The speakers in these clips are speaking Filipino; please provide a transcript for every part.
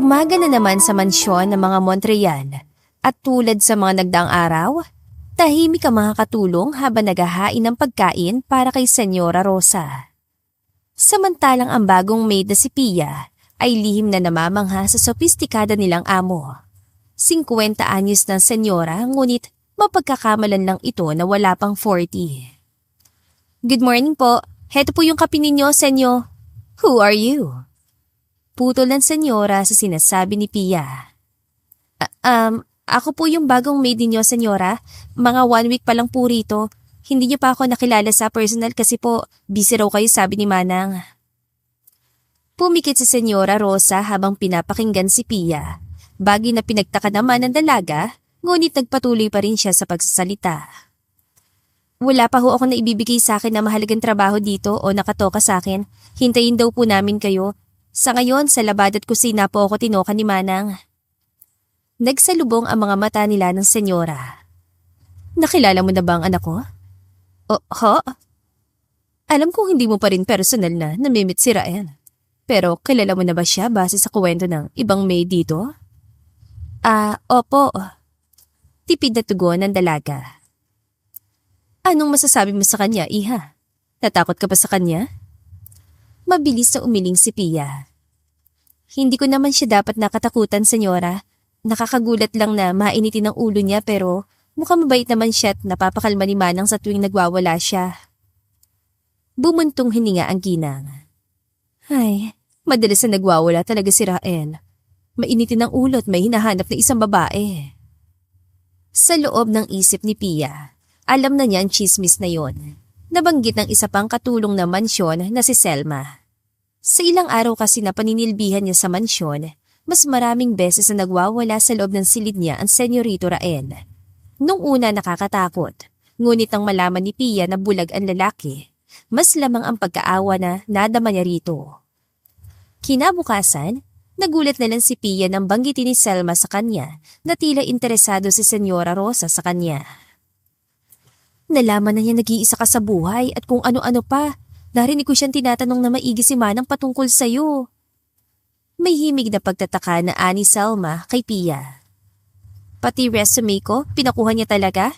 Umaga na naman sa mansyon ng mga Montreal at tulad sa mga nagdaang araw, tahimik ang mga katulong habang naghahain ng pagkain para kay Senyora Rosa. Samantalang ang bagong maid na si Pia ay lihim na namamangha sa sopistikada nilang amo. 50 anyos ng senyora ngunit mapagkakamalan lang ito na wala pang 40. Good morning po. Heto po yung kape ninyo, senyo. Who are you? Putol ng senyora sa sinasabi ni Pia. Ako po yung bagong maid ninyo, senyora. Mga 1 week pa lang po rito. Hindi niyo pa ako nakilala sa personal kasi po busy raw kayo, sabi ni Manang. Pumikit si Senyora Rosa habang pinapakinggan si Pia. Bagay na pinagtaka naman ng dalaga, ngunit nagpatuloy pa rin siya sa pagsasalita. Wala pa ho ako na ibibigay sa akin na mahalagang trabaho dito o nakatoka sa akin. Hintayin daw po namin kayo. Sa ngayon, sa labad at kusina po ako tinoka ni Manang. Nagsalubong ang mga mata nila ng senyora. Nakilala mo na ba ang anak ko? Ho? Alam kong hindi mo pa rin personal na namimit si Rael. Pero kilala mo na ba siya base sa kwento ng ibang maid dito? Opo. Tipid na tugon ng dalaga. Anong masasabi mo sa kanya, iha? Natakot ka ba sa kanya? Mabilis na umiling si Pia. Hindi ko naman siya dapat nakatakutan, senyora. Nakakagulat lang na mainitin ang ulo niya pero mukhang mabait naman siya at napapakalma ni Manang sa tuwing nagwawala siya. Bumuntong hininga ang ginang. Ay, madalas na nagwawala talaga si Rael. Mainitin ang ulo at may hinahanap na isang babae. Sa loob ng isip ni Pia, alam na niya ang chismis na yon. Nabanggit ng isa pang katulong na mansyon na si Selma. Sa ilang araw kasi na paninilbihan niya sa mansyon, mas maraming beses na nagwawala sa loob ng silid niya ang Senyorito Rael. Nung una nakakatakot, ngunit nang malaman ni Pia na bulag ang lalaki, mas lamang ang pagkaawa na nadama niya rito. Kinabukasan, nagulat na lang si Pia nang banggitin ni Selma sa kanya na tila interesado si Senyora Rosa sa kanya. Nalaman na niya nag-iisa ka sa buhay at kung ano-ano pa. Narinig ko siyang tinatanong na maigi si Manang patungkol sa'yo. May himig na pagtataka na ani Selma kay Pia. Pati resume ko, pinakuha niya talaga?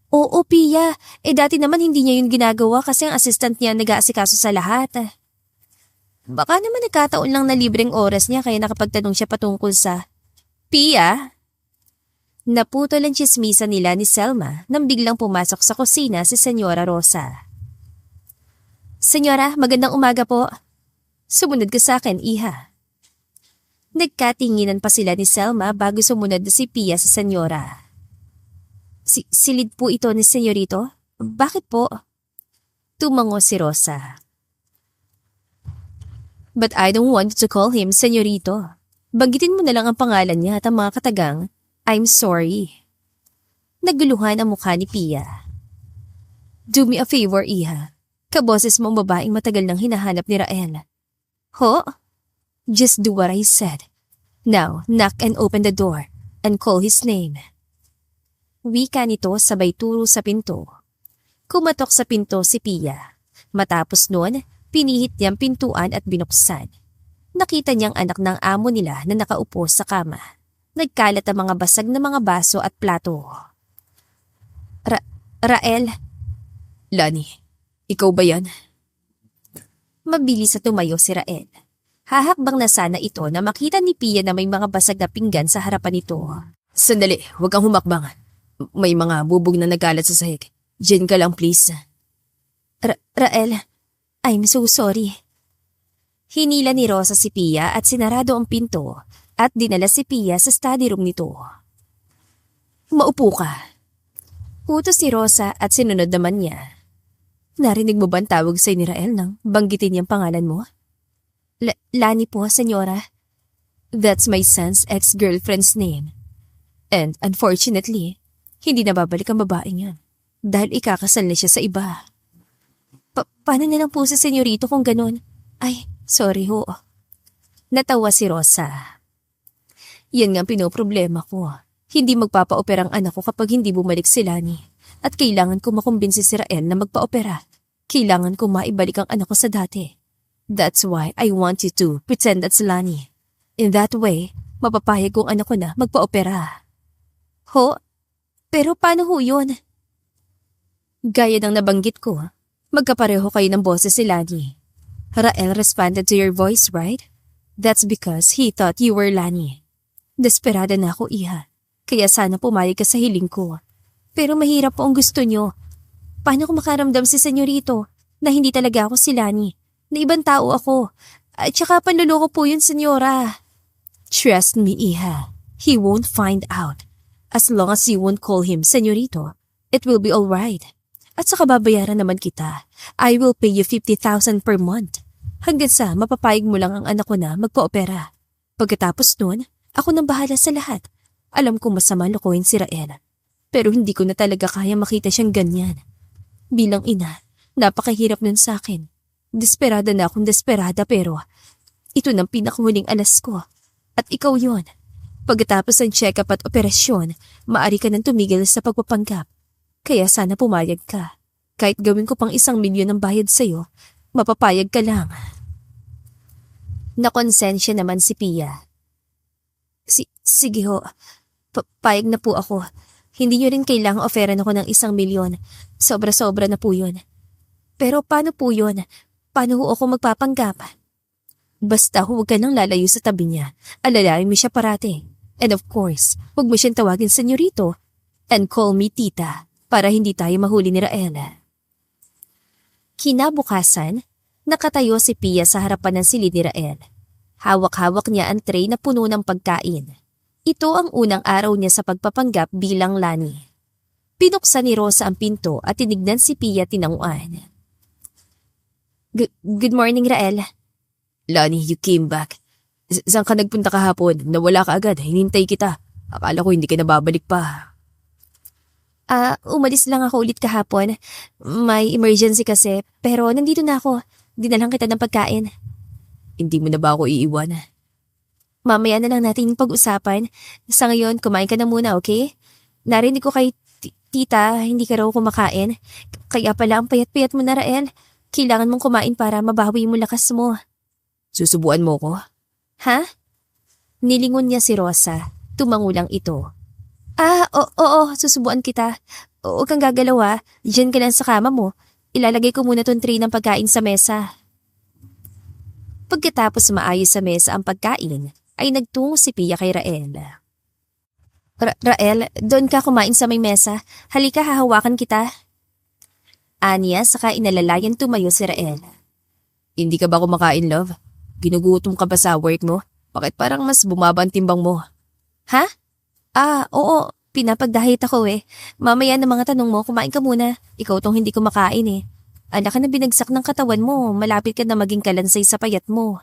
Oo, Pia. Dati naman hindi niya yun ginagawa kasi ang assistant niya nag-aasikaso sa lahat. Baka naman nagkataon lang na libreng oras niya kaya nakapagtanong siya patungkol sa... Pia? Naputol ang tsismisa nila ni Selma nang biglang pumasok sa kusina si Senyora Rosa. Senyora, magandang umaga po. Sumunod ka sa akin, iha. Nagkatinginan pa sila ni Selma bago sumunod na si Pia sa senyora. Silid po ito ni senyorito? Bakit po? Tumango si Rosa. But I don't want to call him senyorito. Banggitin mo na lang ang pangalan niya at ang mga katagang, I'm sorry. Naguluhan ang mukha ni Pia. Do me a favor, iha. Kaboses mo ang babaeng matagal nang hinahanap ni Rael. Ho? Just do what I said. Now, knock and open the door and call his name. Wika nito sabay turo sa pinto. Kumatok sa pinto si Pia. Matapos noon, pinihit niyang pintuan at binuksan. Nakita niyang anak ng amo nila na nakaupo sa kama. Nagkalat ang mga basag na mga baso at plato. Rael? Lani, ikaw ba yan? Mabilis na tumayo si Rael. Hahakbang na sana ito na makita ni Pia na may mga basag na pinggan sa harapan nito. Sandali, huwag kang humakbang. May mga bubog na nagalat sa sahig. Diyan ka lang please. Rael, I'm so sorry. Hinila ni Rosa si Pia at sinarado ang pinto at dinala si Pia sa study room nito. Maupo ka. Utos si Rosa at sinunod naman niya. Narinig mo ba ang tawag sa'yo ni Rael nang banggitin niyang pangalan mo? Lani po, senyora. That's my son's ex-girlfriend's name. And unfortunately, hindi na babalik ang babaeng yan dahil ikakasal na siya sa iba. Paano na lang po sa senyorito kung ganun? Ay, sorry ho. Natawa si Rosa. Yan nga ang pinoproblema ko. Hindi magpapa-opera ang anak ko kapag hindi bumalik si Lani. At kailangan ko makumbinsi si Rael na magpa-opera. Kailangan ko maibalik ang anak ko sa dati. That's why I want you to pretend that's Lani. In that way, mapapayag kong anak ko na magpa-opera. Ho? Pero paano ho yun? Gaya ng nabanggit ko, magkapareho kayo ng boses si Lani. Rael responded to your voice, right? That's because he thought you were Lani. Desperada na ako, Iha. Kaya sana pumayag ka sa hiling ko. Pero mahirap po ang gusto nyo. Paano ko makaramdam si senyorito na hindi talaga ako si Lani? Na ibang tao ako. At saka panluloko po yun, senyora. Trust me, Iha. He won't find out. As long as you won't call him senyorito, it will be alright. At saka babayaran naman kita. I will pay you 50,000 per month. Hanggang sa mapapayag mo lang ang anak ko na magpa-opera. Pagkatapos nun, ako nang bahala sa lahat. Alam ko masama lokohin si Rael. Pero hindi ko na talaga kaya makita siyang ganyan. Bilang ina, napakahirap nun sa akin. Desperada na akong desperada pero ito nang pinakahuling alas ko. At ikaw yon. Pagkatapos ng check-up at operasyon, maaari ka nang tumigil sa pagpapanggap. Kaya sana pumayag ka. Kahit gawin ko pang 1 milyon ang bayad sa'yo, mapapayag ka lang. Nakonsensya naman si Pia. Sige ho, payag na po ako. Hindi nyo rin kailangang oferan ako ng 1 milyon. Sobra-sobra na po yun. Pero paano po yun? Paano ho ako magpapanggap? Basta huwag ka nang lalayo sa tabi niya. Alalayan mo siya parate. And of course, huwag mo siyang tawagin senyorito. And call me tita para hindi tayo mahuli ni Rael. Kinabukasan, nakatayo si Pia sa harapan ng silid ni Rael. Hawak-hawak niya ang tray na puno ng pagkain. Ito ang unang araw niya sa pagpapanggap bilang Lani. Pinuksan ni Rosa ang pinto at tinignan si Pia tinanguan. Good morning, Rael. Lani, you came back. Saan ka nagpunta kahapon? Nawala ka agad. Hinintay kita. Akala ko hindi ka nababalik pa. Umalis lang ako ulit kahapon. May emergency kasi. Pero nandito na ako. Dinalang kita ng pagkain. Hindi mo na ba ako iiwan? Mamaya na lang natin pag-usapan. Sa ngayon, kumain ka na muna, okay? Narinig ko kay tita, hindi ka raw kumakain. Kaya pala ang payat-payat mo na, Rael. Kailangan mong kumain para mabawi mo lakas mo. Susubuan mo ko? Ha? Nilingon niya si Rosa. Tumangulang ito. Oo, susubuan kita. Huwag kang gagalaw. Diyan ka lang sa kama mo. Ilalagay ko muna tong tray ng pagkain sa mesa. Pagkatapos maayos sa mesa ang pagkain, ay nagtungo si Pia kay Rael. Rael, doon ka kumain sa may mesa. Halika, hahawakan kita. Anya, saka inalalayan tumayo si Rael. Hindi ka ba kumakain, love? Ginugutom ka ba sa work mo? Bakit parang mas bumaba ang timbang mo? Ha? Oo. Pinapagdahit ako eh. Mamaya na mga tanong mo, kumain ka muna. Ikaw tong hindi kumakain eh. Anak ka na binagsak ng katawan mo. Malapit ka na maging kalansay sa payat mo.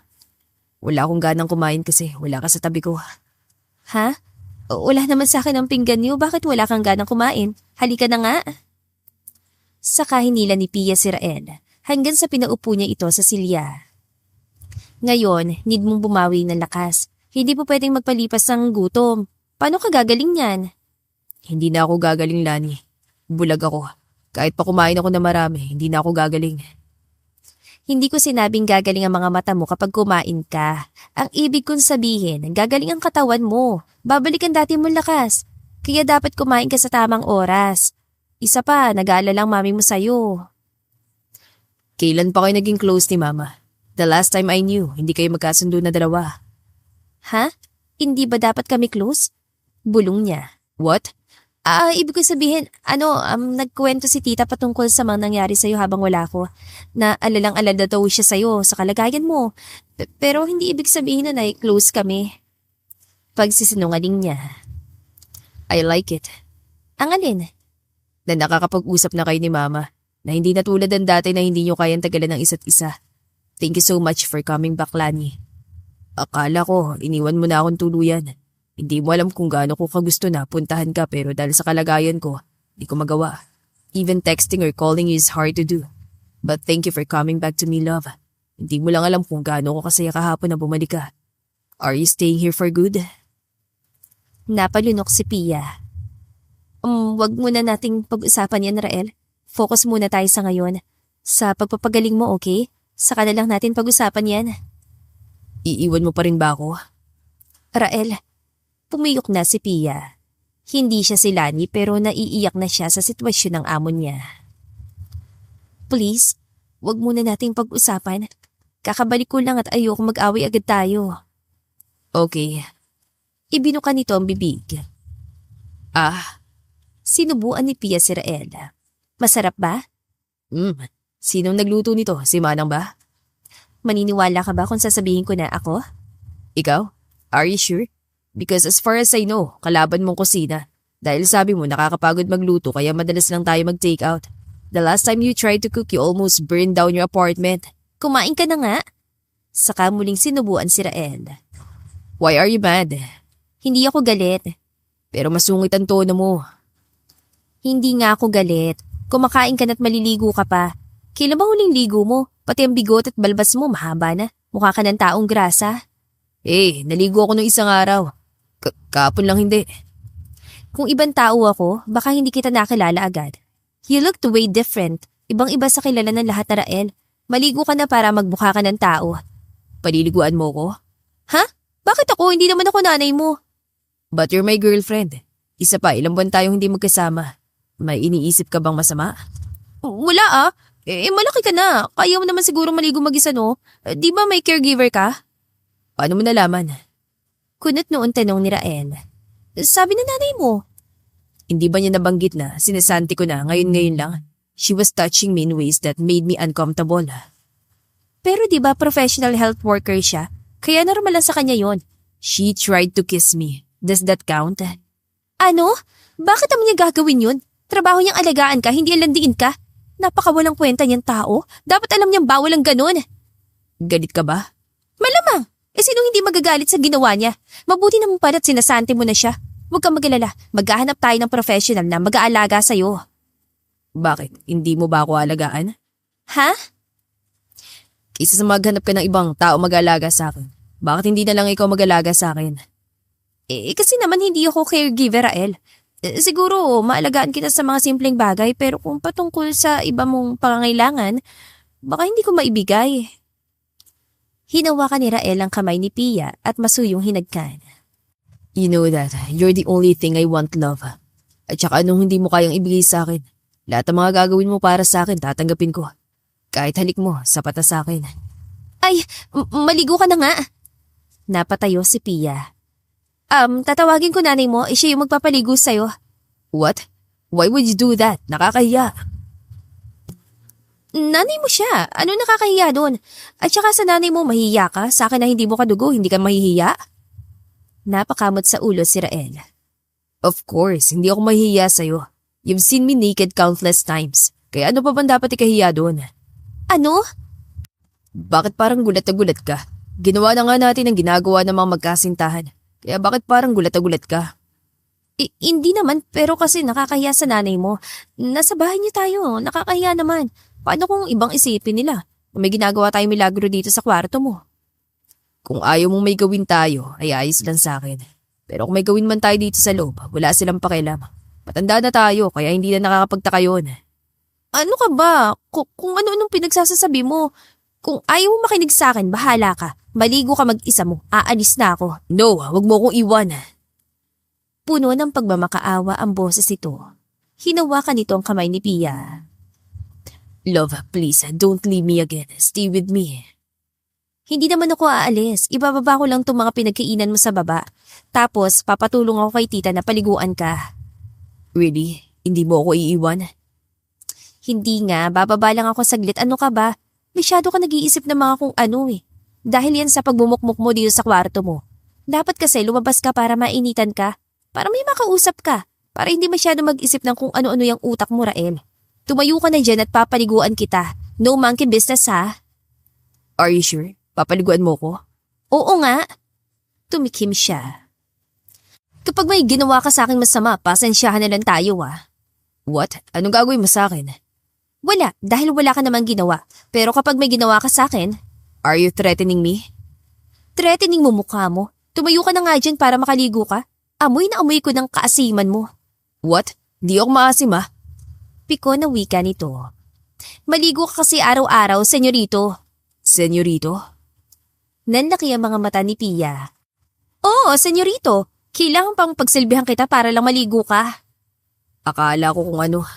Wala akong ganang kumain kasi wala ka sa tabi ko. Ha? Wala naman sa akin ang pinggan niyo. Bakit wala kang ganang kumain? Halika na nga. Saka hinila ni Pia si Rael hanggang sa pinaupo niya ito sa silya. Ngayon, need mong bumawi ng lakas. Hindi po pwedeng magpalipas ng gutom. Paano ka gagaling yan? Hindi na ako gagaling, Lani. Bulag ako. Kahit pa kumain ako na marami, hindi na ako gagaling. Hindi ko sinabing gagaling ang mga mata mo kapag kumain ka. Ang ibig kong sabihin, gagaling ang katawan mo. Babalik ang dati mong lakas. Kaya dapat kumain ka sa tamang oras. Isa pa, nag-aalala ang mami mo sa'yo. Kailan pa kayo naging close ni Mama? The last time I knew, hindi kayo magkasundo na dalawa. Ha? Hindi ba dapat kami close? Bulong niya. What? Ibig ko sabihin, nagkwento si tita patungkol sa mga nangyari sa'yo habang wala ko. Na alalang-alala daw siya sa'yo sa kalagayan mo. Pero hindi ibig sabihin na close kami. Pagsisinungaling niya. I like it. Ang alin? Na nakakapag-usap na kayo ni Mama. Na hindi na tulad ng dati na hindi nyo kayang tagalan ng isa't isa. Thank you so much for coming back, Lani. Akala ko, iniwan mo na akong tuluyan. Hindi mo alam kung gaano ko kagusto na puntahan ka pero dahil sa kalagayan ko, di ko magawa. Even texting or calling you is hard to do. But thank you for coming back to me, love. Hindi mo lang alam kung gaano ko kasaya kahapon na bumalik ka. Are you staying here for good? Napalunok si Pia. Wag muna nating pag-usapan yan, Rael. Focus muna tayo sa ngayon. Sa pagpapagaling mo, okay? Saka na lang natin pag-usapan yan. Iiwan mo pa rin ba ako? Rael, pumiyok na si Pia. Hindi siya si Lani pero naiiyak na siya sa sitwasyon ng amo niya. Please, wag muna nating pag-usapan. Kakabalik ko lang at ayoko mag-away agad tayo. Okay. Ibinuka nito ang bibig. Sinubuan ni Pia si Rael. Masarap ba? Sinong nagluto nito? Si Manang ba? Maniniwala ka ba kung sasabihin ko na ako? Ikaw? Are you sure? Because as far as I know, kalaban mong kusina. Dahil sabi mo nakakapagod magluto kaya madalas lang tayo mag-take out. The last time you tried to cook, you almost burned down your apartment. Kumain ka na nga. Saka muling sinubuan si Rael. Why are you mad? Hindi ako galit. Pero masungit ang tono mo. Hindi nga ako galit. Kumakain ka na't maliligo ka pa. Kailan ba huling ligo mo? Pati ang bigot at balbas mo mahaba na. Mukha ka ng taong grasa. Naligo ako nung isang araw. Kapon lang hindi. Kung ibang tao ako, baka hindi kita nakilala agad. You looked way different. Ibang-iba sa kilala ng lahat na Rael. Maligo ka na para magmukha ka ng tao. Paliliguan mo ko? Ha? Bakit ako? Hindi naman ako nanay mo. But you're my girlfriend. Isa pa, ilang buwan tayong hindi magkasama. May iniisip ka bang masama? Wala malaki ka na. Kaya mo naman siguro maligo mag-isa no? Di ba may caregiver ka? Paano mo nalaman? Kunot noon tanong ni Rael. Sabi na nanay mo. Hindi ba niya nabanggit na sinasanti ko na ngayon lang? She was touching me in ways that made me uncomfortable. Pero di ba professional health worker siya? Kaya normal lang sa kanya yon. She tried to kiss me. Does that count? Ano? Bakit naman niya gagawin yun? Trabaho niyang alagaan ka, hindi alandiin ka. Napakawalang kwenta niyang tao. Dapat alam niyang bawal ang ganun. Galit ka ba? Malamang. Sinong hindi magagalit sa ginawa niya? Mabuti naman pala't sinasante mo na siya. Huwag kang mag-alala. Maghahanap tayo ng professional na mag-aalaga sa'yo. Bakit? Hindi mo ba ako alagaan? Ha? Kaysa sa maghanap ka ng ibang tao mag-aalaga sa akin. Bakit hindi na lang ikaw mag-aalaga sa akin? Kasi naman hindi ako caregiver, Rael. Siguro maalagaan kita sa mga simpleng bagay pero kung patungkol sa iba mong pangangailangan, baka hindi ko maibigay. Hinawakan ni Rael ang kamay ni Pia at masuyong hinagkan. You know that you're the only thing I want, love. At saka anong hindi mo kayang ibigay sa akin? Lahat ng mga gagawin mo para sa akin, tatanggapin ko. Kahit halik mo, sapat na sa akin. Ay, maligo ka na nga. Napatayo si Pia. Tatawagin ko nanay mo, siya yung magpapaligo sa'yo. What? Why would you do that? Nakakahiya. Nanay mo siya. Ano nakakahiya doon? At saka sa nanay mo mahihiya ka? Sa akin na hindi mo kadugo, hindi ka mahihiya? Napakamot sa ulo si Rael. Of course, hindi ako mahihiya sa'yo. You've seen me naked countless times. Kaya ano pa bang dapat ikahiya doon? Ano? Bakit parang gulat na gulat ka? Ginawa na nga natin ang ginagawa ng mga magkasintahan. Kaya bakit parang gulat na gulat ka? Hindi naman, pero kasi nakakahiya sa nanay mo. Nasa bahay niyo tayo, nakakahiya naman. Paano kung ibang isipin nila? May ginagawa tayong milagro dito sa kwarto mo. Kung ayaw mong may gawin tayo, ay ayos lang sa akin. Pero kung may gawin man tayo dito sa loob, wala silang pakialam. Matanda na tayo, kaya hindi na nakakapagtaka yun. Ano ka ba? Kung ano-anong pinagsasasabi mo. Kung ayaw mo makinig sa akin, bahala ka. Maligo ka mag-isa mo. Aalis na ako. No, wag mo akong iwan. Puno ng pagmamakaawa ang boses ito. Hinawakan nito ang kamay ni Pia. Love, please, don't leave me again. Stay with me. Hindi naman ako aalis. Ibababa ko lang itong mga pinagkainan mo sa baba. Tapos, papatulong ako kay tita na paliguan ka. Really? Hindi mo ako iiwan? Hindi nga, bababa lang ako saglit. Ano ka ba? Masyado ka nag-iisip ng mga kung ano eh. Dahil yan sa pagbumukmuk mo dito sa kwarto mo. Dapat kasi lumabas ka para mainitan ka. Para may makausap ka. Para hindi masyado mag-isip ng kung ano-ano yung utak mo, Rael. Tumayo ka na dyan at papaliguan kita. No monkey business, ha? Are you sure? Papaliguan mo ko? Oo nga. Tumikim siya. Kapag may ginawa ka sa akin masama, pasensyahan na lang tayo, ha? What? Anong gagawin mo sa akin? Wala, dahil wala ka namang ginawa. Pero kapag may ginawa ka sa akin... Are you threatening me? Threatening mo mukha mo. Tumayo ka na nga dyan para makaligo ka. Amoy na amoy ko ng kaasiman mo. What? Di ako maasim, ha? Piko na wika nito. Maligo ka kasi araw-araw, senyorito. Senyorito? Nanlaki ang mga mata ni Pia. Oo, senyorito. Kailangan pang pagsilbihan kita para lang maligo ka. Akala ko kung ano.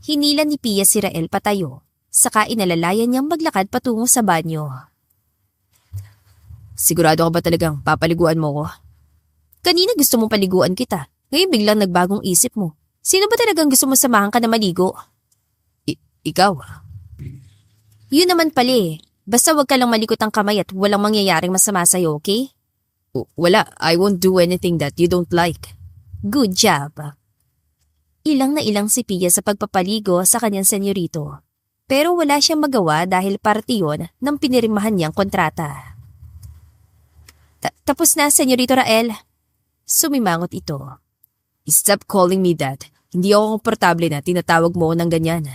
Hinila ni Pia si Rael patayo, saka inalalayan niyang maglakad patungo sa banyo. Sigurado ka ba talagang papaliguan mo ko? Kanina gusto mong paliguan kita. Ngayon biglang nagbagong isip mo. Sino ba talagang gusto mo samahan ka na maligo? Ikaw? Yun naman pala eh. Basta wag ka lang malikot ang kamay at walang mangyayaring masama sa'yo, okay? Wala, I won't do anything that you don't like. Good job. Ilang na ilang si Pia sa pagpapaligo sa kanyang senyorito. Pero wala siyang magawa dahil parte yun ng pinirimahan niyang kontrata. Tapos na, senyorito Rael. Sumimangot ito. Stop calling me that. Hindi ako komportable na tinatawag mo ko ng ganyan.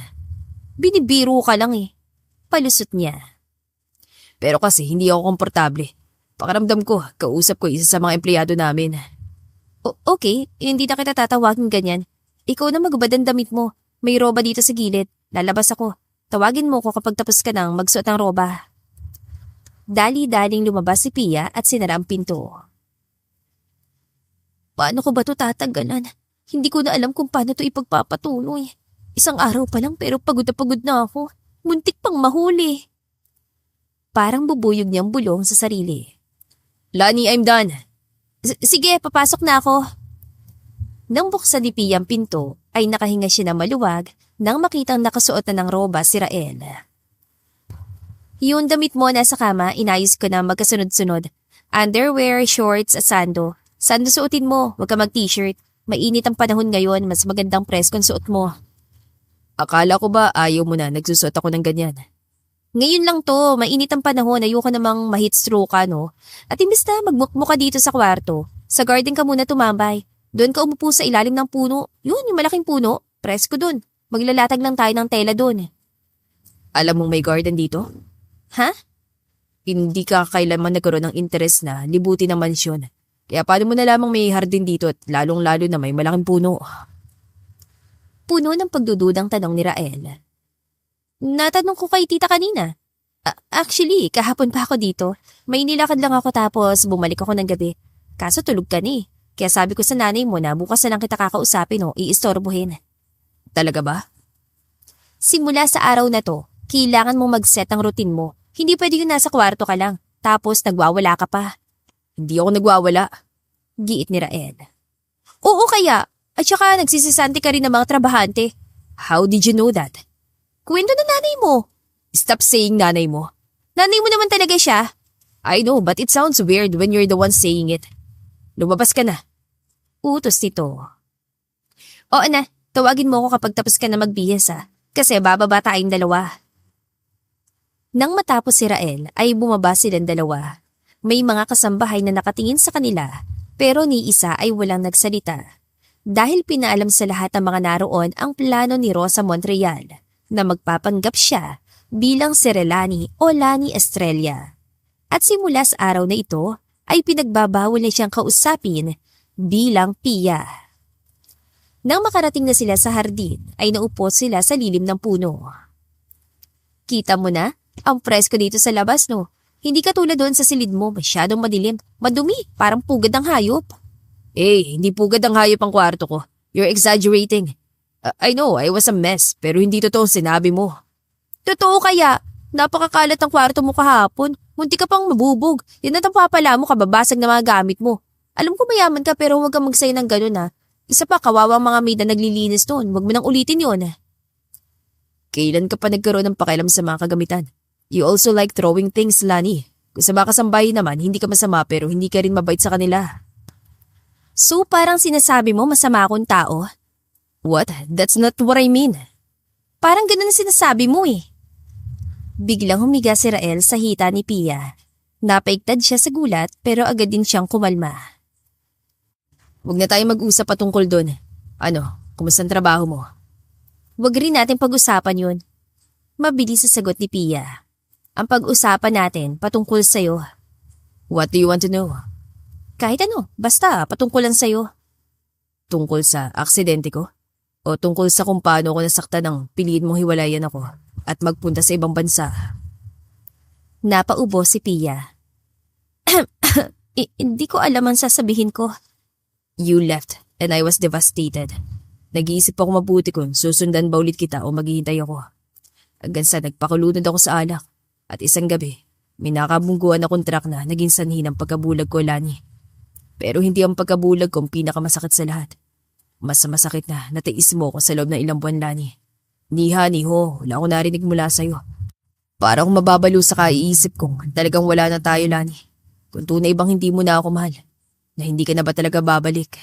Binibiro ka lang eh. Palusot niya. Pero kasi hindi ako komportable. Pakiramdam ko, kausap ko isa sa mga empleyado namin. Okay, hindi na kita tatawagin ganyan. Ikaw na magubad ang damit mo. May roba dito sa gilid. Lalabas ako. Tawagin mo ko kapag tapos ka nang magsuot ng roba. Dali-daling lumabas si Pia at sinara ang pinto. Paano ko ba ito tatanggalan? Hindi ko na alam kung paano ito ipagpapatuloy. Isang araw pa lang pero pagod na ako. Muntik pang mahuli. Parang bubuyog niyang bulong sa sarili. Lani, I'm done. Sige, papasok na ako. Nang buksan ni Pia ang pinto, ay nakahinga siya na maluwag nang makitang nakasuot na ng roba si Rael. Yung damit mo nasa kama, inayos ko na magkasunod-sunod. Underwear, shorts at sando. Sando suotin mo, huwag ka mag-t-shirt. Mainit ang panahon ngayon, mas magandang preskong suot mo. Akala ko ba ayaw mo na nagsusuot ako ng ganyan? Ngayon lang to, mainit ang panahon, ayoko namang ma-heat stroke ka, no? At imbes na magmukmo ka dito sa kwarto, sa garden ka muna tumambay. Doon ka umupo sa ilalim ng puno. Yun, yung malaking puno. Presko doon. Maglalatag lang tayo ng tela doon. Alam mong may garden dito? Ha? Hindi ka kailanman nagkaroon ng interes na libutin ang mansyon. Kaya paano mo na lamang may hardin dito at lalong-lalo na may malaking puno? Puno ng pagdududang tanong ni Rael. Natanong ko kay tita kanina. Actually, kahapon pa ako dito. May nilakad lang ako tapos bumalik ako ng gabi. Kaso tulog ka ni. Kaya sabi ko sa nanay mo na bukas na lang kita kakausapin o iistorbohin. Talaga ba? Simula sa araw na to, kailangan mong mag-set ang routine mo. Hindi pwede yung nasa kwarto ka lang. Tapos nagwawala ka pa. Hindi ako nagwawala. Giit ni Rael. Oo kaya. At saka nagsisisante ka rin ng mga trabahante. How did you know that? Kwento na nanay mo. Stop saying nanay mo. Nanay mo naman talaga siya. I know, but it sounds weird when you're the one saying it. Lumabas ka na. Utos nito. Oo na, tawagin mo ako kapag tapos ka na magbihis ha. Kasi bababa tayong dalawa. Nang matapos si Rael ay bumaba silang dalawa. May mga kasambahay na nakatingin sa kanila pero ni isa ay walang nagsalita. Dahil pinaalam sa lahat ng mga naroon ang plano ni Rosa Montreal na magpapanggap siya bilang si Relani o Lani Estrella. At simula sa araw na ito ay pinagbabawal na siyang kausapin bilang Pia. Nang makarating na sila sa hardin ay naupo sila sa lilim ng puno. Kita mo na, ang presko dito sa labas no. Hindi katulad doon sa silid mo, masyadong madilim, madumi, parang pugad ng hayop. Hindi pugad ang hayop ang kwarto ko. You're exaggerating. I know, I was a mess, pero hindi totoo sinabi mo. Totoo kaya? Napakakalat ang kwarto mo kahapon. Munti ka pang mabubog. Yan at ang papala mo, kababasag na mga gamit mo. Alam ko mayaman ka pero huwag kang magsaya ng ganun ha. Isa pa, kawawang mga maid na naglilinis doon. Huwag mo nang ulitin yun. Kailan ka pa nagkaroon ng pakialam sa mga kagamitan? You also like throwing things, Lani. Kung sa mga kasambahay naman, hindi ka masama pero hindi ka rin mabait sa kanila. So parang sinasabi mo masama akong tao? What? That's not what I mean. Parang ganun ang sinasabi mo eh. Biglang humiga si Rael sa hita ni Pia. Napaigtad siya sa gulat pero agad din siyang kumalma. Huwag na tayo mag-usap patungkol doon. Ano, kumusta ang trabaho mo? Huwag rin natin pag-usapan yun. Mabilis sa sagot ni Pia. Ang pag-usapan natin patungkol sa'yo. What do you want to know? Kahit ano, basta patungkol lang sa'yo. Tungkol sa aksidente ko? O tungkol sa kung paano ako nasaktan ng piliin mong hiwalayan ako at magpunta sa ibang bansa? Napaubo si Pia. Hindi ko alam ang sasabihin ko. You left and I was devastated. Nag-iisip ako mabuti kung susundan ba ulit kita o maghihintay ako. Hanggang sa nagpakulunod ako sa alak. At isang gabi, may nakabungguan akong truck na naging sanhi ng pagkabulag ko, Lani. Pero hindi ang pagkabulag ko ang pinakamasakit sa lahat. Mas masakit na natiis mo ko sa loob ng ilang buwan, Lani. Niha, niho, wala akong narinig mula sa'yo. Para akong mababalo sa kaiisip kong talagang wala na tayo, Lani. Kung tunay bang hindi mo na ako mahal, na hindi ka na ba talaga babalik?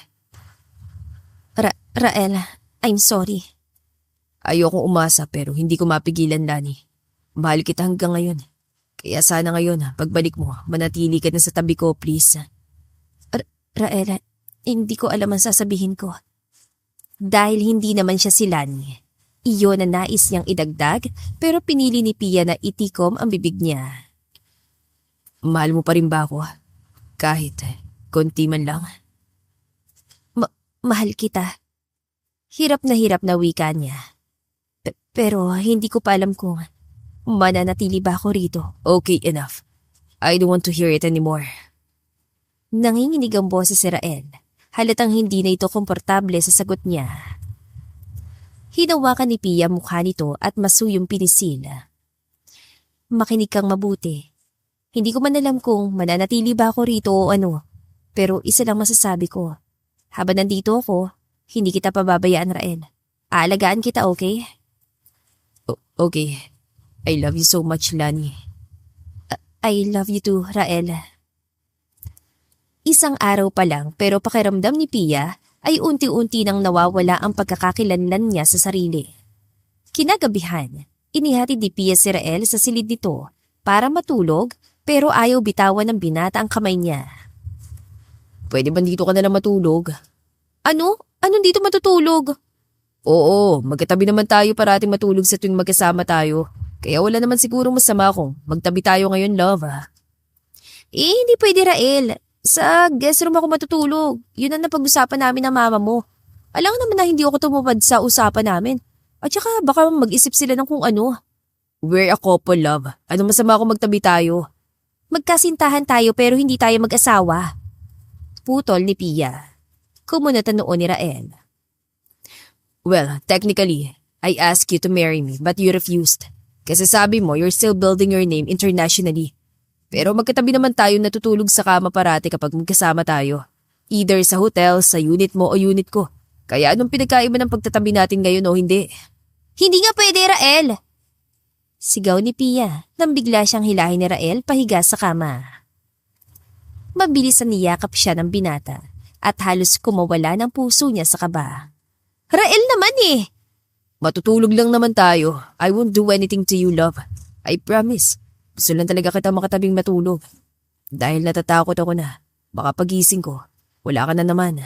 Rael, I'm sorry. Ayokong umasa pero hindi ko mapigilan, Lani. Mahal kita hanggang ngayon. Kaya sana ngayon, pagbalik mo, manatili ka na sa tabi ko, please. Rael, hindi ko alam ang sasabihin ko. Dahil hindi naman siya si Lani. Iyon na nais niyang idagdag pero pinili ni Pia na itikom ang bibig niya. Mahal mo pa rin ba ako? Kahit konti man lang. Mahal kita. Hirap na wika niya. Pero hindi ko pa alam kung mananatili ba ako rito. Okay, enough. I don't want to hear it anymore. Nanginginig ang boses si Rael. Halatang hindi na ito komportable sa sagot niya. Hinawakan ni Pia mukha nito at masuyong pinisil. Makinig kang mabuti. Hindi ko man alam kung mananatili ba ako rito o ano. Pero isa lang masasabi ko. Habang nandito ako, hindi kita pababayaan, Rael. Aalagaan kita, okay? Okay. I love you so much, Lani. I love you too, Rael. Isang araw pa lang pero pakiramdam ni Pia ay unti-unti nang nawawala ang pagkakakilanlan niya sa sarili. Kinagabihan, inihatid ni Pia si Rael sa silid nito para matulog pero ayaw bitawan ng binata ang kamay niya. Pwede ba dito ka na lang matulog? Ano? Anong dito matutulog? Oo, magkatabi naman tayo parating matulog sa tuwing magkasama tayo. Kaya wala naman siguro masama kung magtabi tayo ngayon, love. Hindi pwede, Rael. Sa guest room ako matutulog. Yun ang napag-usapan namin ng mama mo. Alam naman na hindi ako tumupad sa usapan namin. At saka baka mag-isip sila ng kung ano. We're a couple, love. Ano masama kung magtabi tayo? Magkasintahan tayo pero hindi tayo mag-asawa. Putol ni Pia. Kumunat ang noon ni Rael. Well, technically, I asked you to marry me but you refused. Kasi sabi mo you're still building your name internationally. Pero magkatabi naman tayo natutulog sa kama parati kapag magkasama tayo. Either sa hotel, sa unit mo o unit ko. Kaya anong pinagkaiba ng pagtatabi natin ngayon o hindi? Hindi nga pwede, Rael! Sigaw ni Pia nang bigla siyang hilahin ni Rael pahiga sa kama. Mabilis na niyakap siya ng binata at halos kumawala ng puso niya sa kaba. Rael naman eh! Matutulog lang naman tayo. I won't do anything to you, love. I promise. Gusto lang talaga kita makatabing matulog. Dahil natatakot ako na baka pagising ko, wala ka na naman.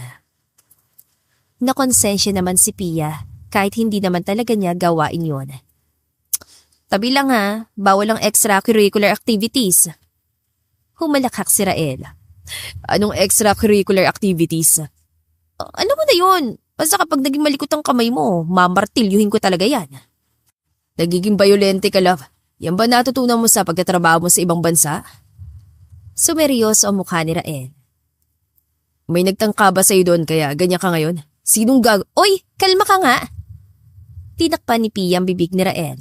Nakonsensya naman si Pia kahit hindi naman talaga niya gawain yon. Tabi lang ha, bawal ang extracurricular activities. Humalakhak si Rael. Anong extracurricular activities? Ano mo na yun? Basta kapag naging malikot ang kamay mo, mamartilyuhin ko talaga yan. Nagiging bayolente ka, love. Yan ba natutunan mo sa pagtatrabaho mo sa ibang bansa? Sumeryoso ang mukha ni Rael. May nagtangka ba sa'yo doon kaya ganyan ka ngayon? Sinong Oy, kalma ka nga! Tinakpan ni Pia ang bibig ni Rael.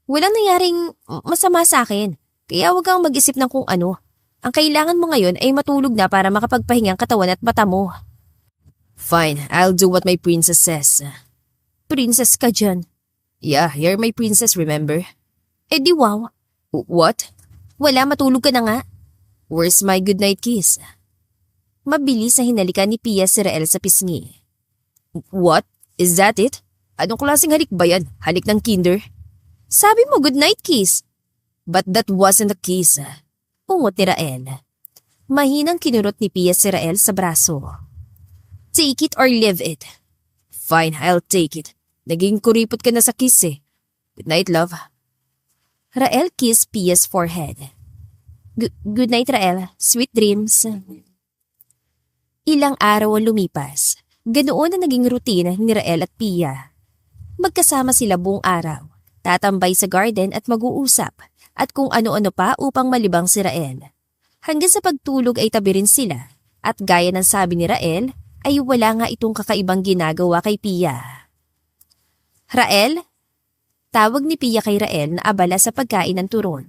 Walang nangyaring masama sa akin, kaya huwag kang mag-isip ng kung ano. Ang kailangan mo ngayon ay matulog na para makapagpahinga ang katawan at mata mo. Fine, I'll do what my princess says. Princess ka dyan. Yeah, you're my princess, remember? Eh di wow. What? Wala, matulog ka na nga. Where's my goodnight kiss? Mabilis na hinalikan ni Pia si Rael sa pisngi. What? Is that it? Anong klaseng halik ba yan? Halik ng kinder? Sabi mo goodnight kiss. But that wasn't a kiss. Ungot ni Rael. Mahinang kinurot ni Pia si Rael sa braso. Take it or leave it. Fine, I'll take it. Naging kuripot ka na sa kiss eh. Good night, love. Rael kissed Pia's forehead. Good night, Rael. Sweet dreams. Ilang araw ang lumipas. Ganoon na naging routine ni Rael at Pia. Magkasama sila buong araw. Tatambay sa garden at mag-uusap. At kung ano-ano pa upang malibang si Rael. Hanggang sa pagtulog ay tabi rin sila at gaya ng sabi ni Rael ay wala nga itong kakaibang ginagawa kay Pia. Rael? Tawag ni Pia kay Rael na abala sa pagkain ng turon.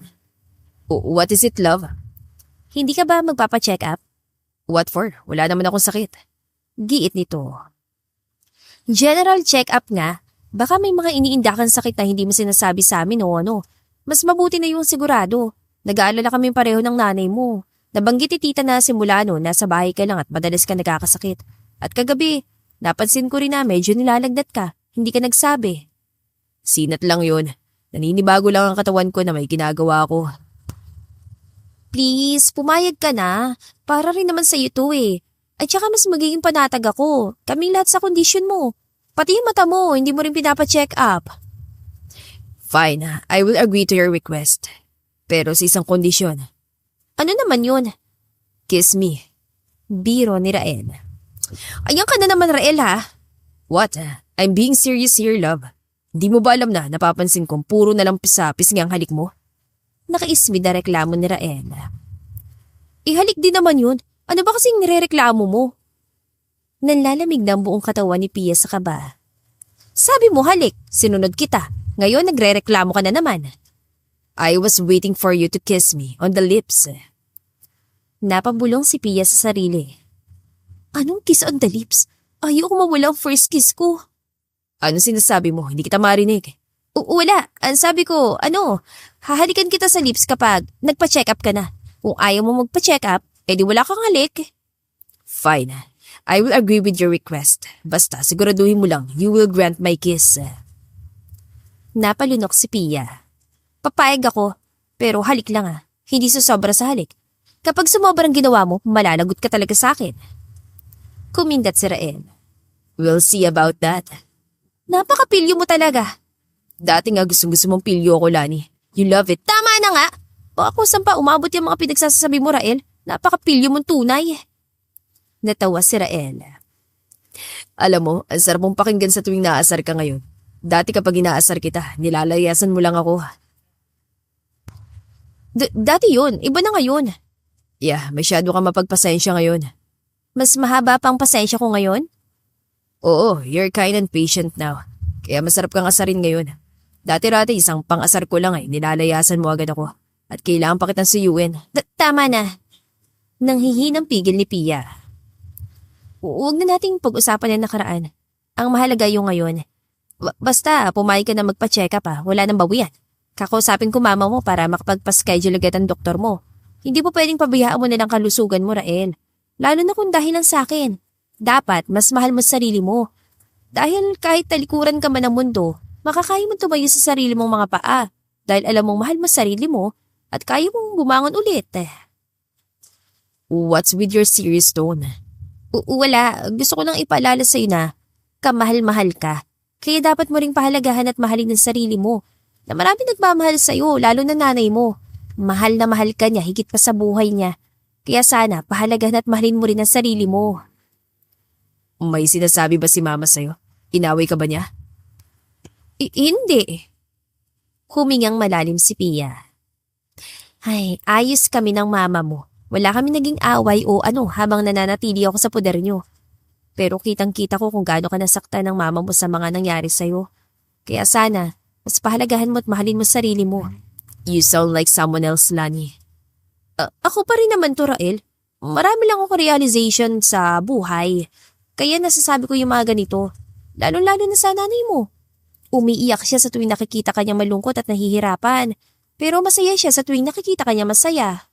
What is it, love? Hindi ka ba magpapacheck up? What for? Wala naman akong sakit. Giit nito. General check-up nga, baka may mga iniindakang sakit na hindi mo sinasabi sa amin o ano. Mas mabuti na yung sigurado. Nag-aalala kami pareho ng nanay mo. Nabanggit ni tita na simula no, nasa bahay ka lang at madalas ka nagkakasakit. At kagabi, napansin ko rin na medyo nilalagdat ka. Hindi ka nagsabi. Sinat lang yun. Naninibago lang ang katawan ko na may ginagawa ko. Please, pumayag ka na. Para rin naman sa'yo to eh. At saka mas magiging panatag ako. Kaming lahat sa kondisyon mo. Pati yung mata mo, hindi mo rin pinapacheck up. Fine, I will agree to your request. Pero sa isang kondisyon. Ano naman yun? Kiss me. Biro ni Rael. Ayan ka na naman, Rael ha? What? I'm being serious here, love. Hindi mo ba alam na napapansin kong puro na lang pisapis ang halik mo? Nakaismid na reklamo ni Rael. Ihalik din naman yun. Ano ba kasing nirereklamo mo? Nanlalamig na ang buong katawan ni Pia sa kaba. Sabi mo halik, sinunod kita. Ngayon nagrereklamo ka na naman. I was waiting for you to kiss me on the lips. Napabulong si Pia sa sarili. Anong kiss on the lips? Ayoko mawala ang first kiss ko. Ano sinasabi mo? Hindi kita marinig. Wala. Ang sabi ko, hahalikan kita sa lips kapag nagpa-check up ka na. Kung ayaw mo magpa-check up, edi wala kang halik. Fine. I will agree with your request. Basta siguraduhin mo lang, you will grant my kiss. Napalunok si Pia. Papayag ako, pero halik lang Hindi sobra sa halik. Kapag sumobrang ginawa mo, malalagot ka talaga sa akin. Kumindat si Rael. We'll see about that. Napakapilyo mo talaga. Dati nga gusto mong pilyo ako, Lani. You love it. Tama na nga. Baka kung saan pa umabot yung mga pinagsasabi mo, Rael. Napakapilyo mong tunay. Natawa si Rael. Alam mo, ang sarap mong pakinggan sa tuwing naasar ka ngayon. Dati kapag inaasar kita, nilalayasan mo lang ako. Dati yun, iba na ngayon. Yeah, masyado ka mapagpasensya ngayon. Mas mahaba pang pasensya ko ngayon? Oo, you're kind and patient now. Kaya masarap kang asarin ngayon. Dati-rati isang pang-asar ko lang nilalayasan mo agad ako. At kailangan pa kitang suyuin. Tama na. Nanghihinang pigil ni Pia. Huwag na nating pag-usapan yung nakaraan. Ang mahalaga yung ngayon. Basta pumayag ka na magpa-check up wala nang bawian. Kakausapin ko mama mo para makapagpa-schedule agad ang doktor mo. Hindi mo pwedeng pabayaan mo na lang kalusugan mo, Rael. Lalo na kung dahilan sa akin. Dapat mas mahal mo sa sarili mo. Dahil kahit talikuran ka man ng mundo, makakaya mo tumayo sa sarili mong mga paa. Dahil alam mong mahal mo sa sarili mo at kaya mong bumangon ulit. What's with your serious tone? Wala. Gusto ko lang ipaalala sa'yo na kamahal-mahal ka. Kaya dapat mo ring pahalagahan at mahalin ang sarili mo. Na marami nagmamahal sa'yo, lalo na nanay mo. Mahal na mahal ka niya, higit pa sa buhay niya. Kaya sana, pahalagahan at mahalin mo rin ang sarili mo. May sinasabi ba si mama sa'yo? Inaway ka ba niya? Hindi. Humingang malalim si Pia. Ay, ayos kami ng mama mo. Wala kami naging away o habang nananatili ako sa poder niyo. Pero kitang-kita ko kung gaano ka nasaktan ng mama mo sa mga nangyari sa'yo. Kaya sana, mas pahalagahan mo at mahalin mo sarili mo. You sound like someone else, Lani. Ako pa rin naman to, Rael. Marami lang ako realization sa buhay. Kaya nasasabi ko yung mga ganito. Lalo-lalo na sa nanay mo. Umiiyak siya sa tuwing nakikita kanya malungkot at nahihirapan. Pero masaya siya sa tuwing nakikita kanya masaya.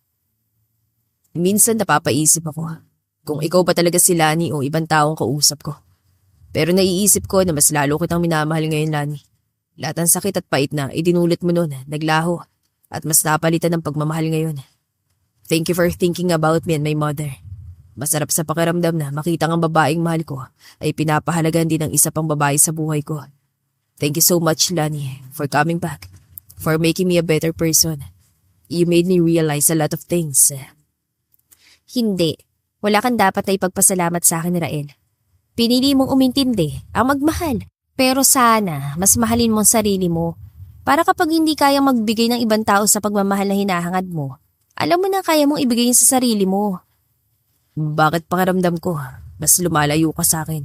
Minsan napapaisip ako kung ikaw ba talaga si Lani o ibang taong kausap ko. Pero naiisip ko na mas lalo kitang minamahal ngayon, Lani. Lahat ng sakit at pait na idinulit mo noon, naglaho at mas napalitan ng pagmamahal ngayon. Thank you for thinking about me and my mother. Masarap sa pakiramdam na makita ng babaeng mahal ko ay pinapahalagan din ng isa pang babae sa buhay ko. Thank you so much, Lani, for coming back, for making me a better person. You made me realize a lot of things. Hindi. Wala kang dapat na ipagpasalamat sa akin, Rael. Pinili mong umintindi, ang magmahal. Pero sana, mas mahalin mo ang sarili mo. Para kapag hindi kayang magbigay ng ibang tao sa pagmamahal na hinahangad mo, Alam mo na kaya mong ibigay yun sa sarili mo. Bakit pakiramdam ko, mas lumalayo ka sa akin?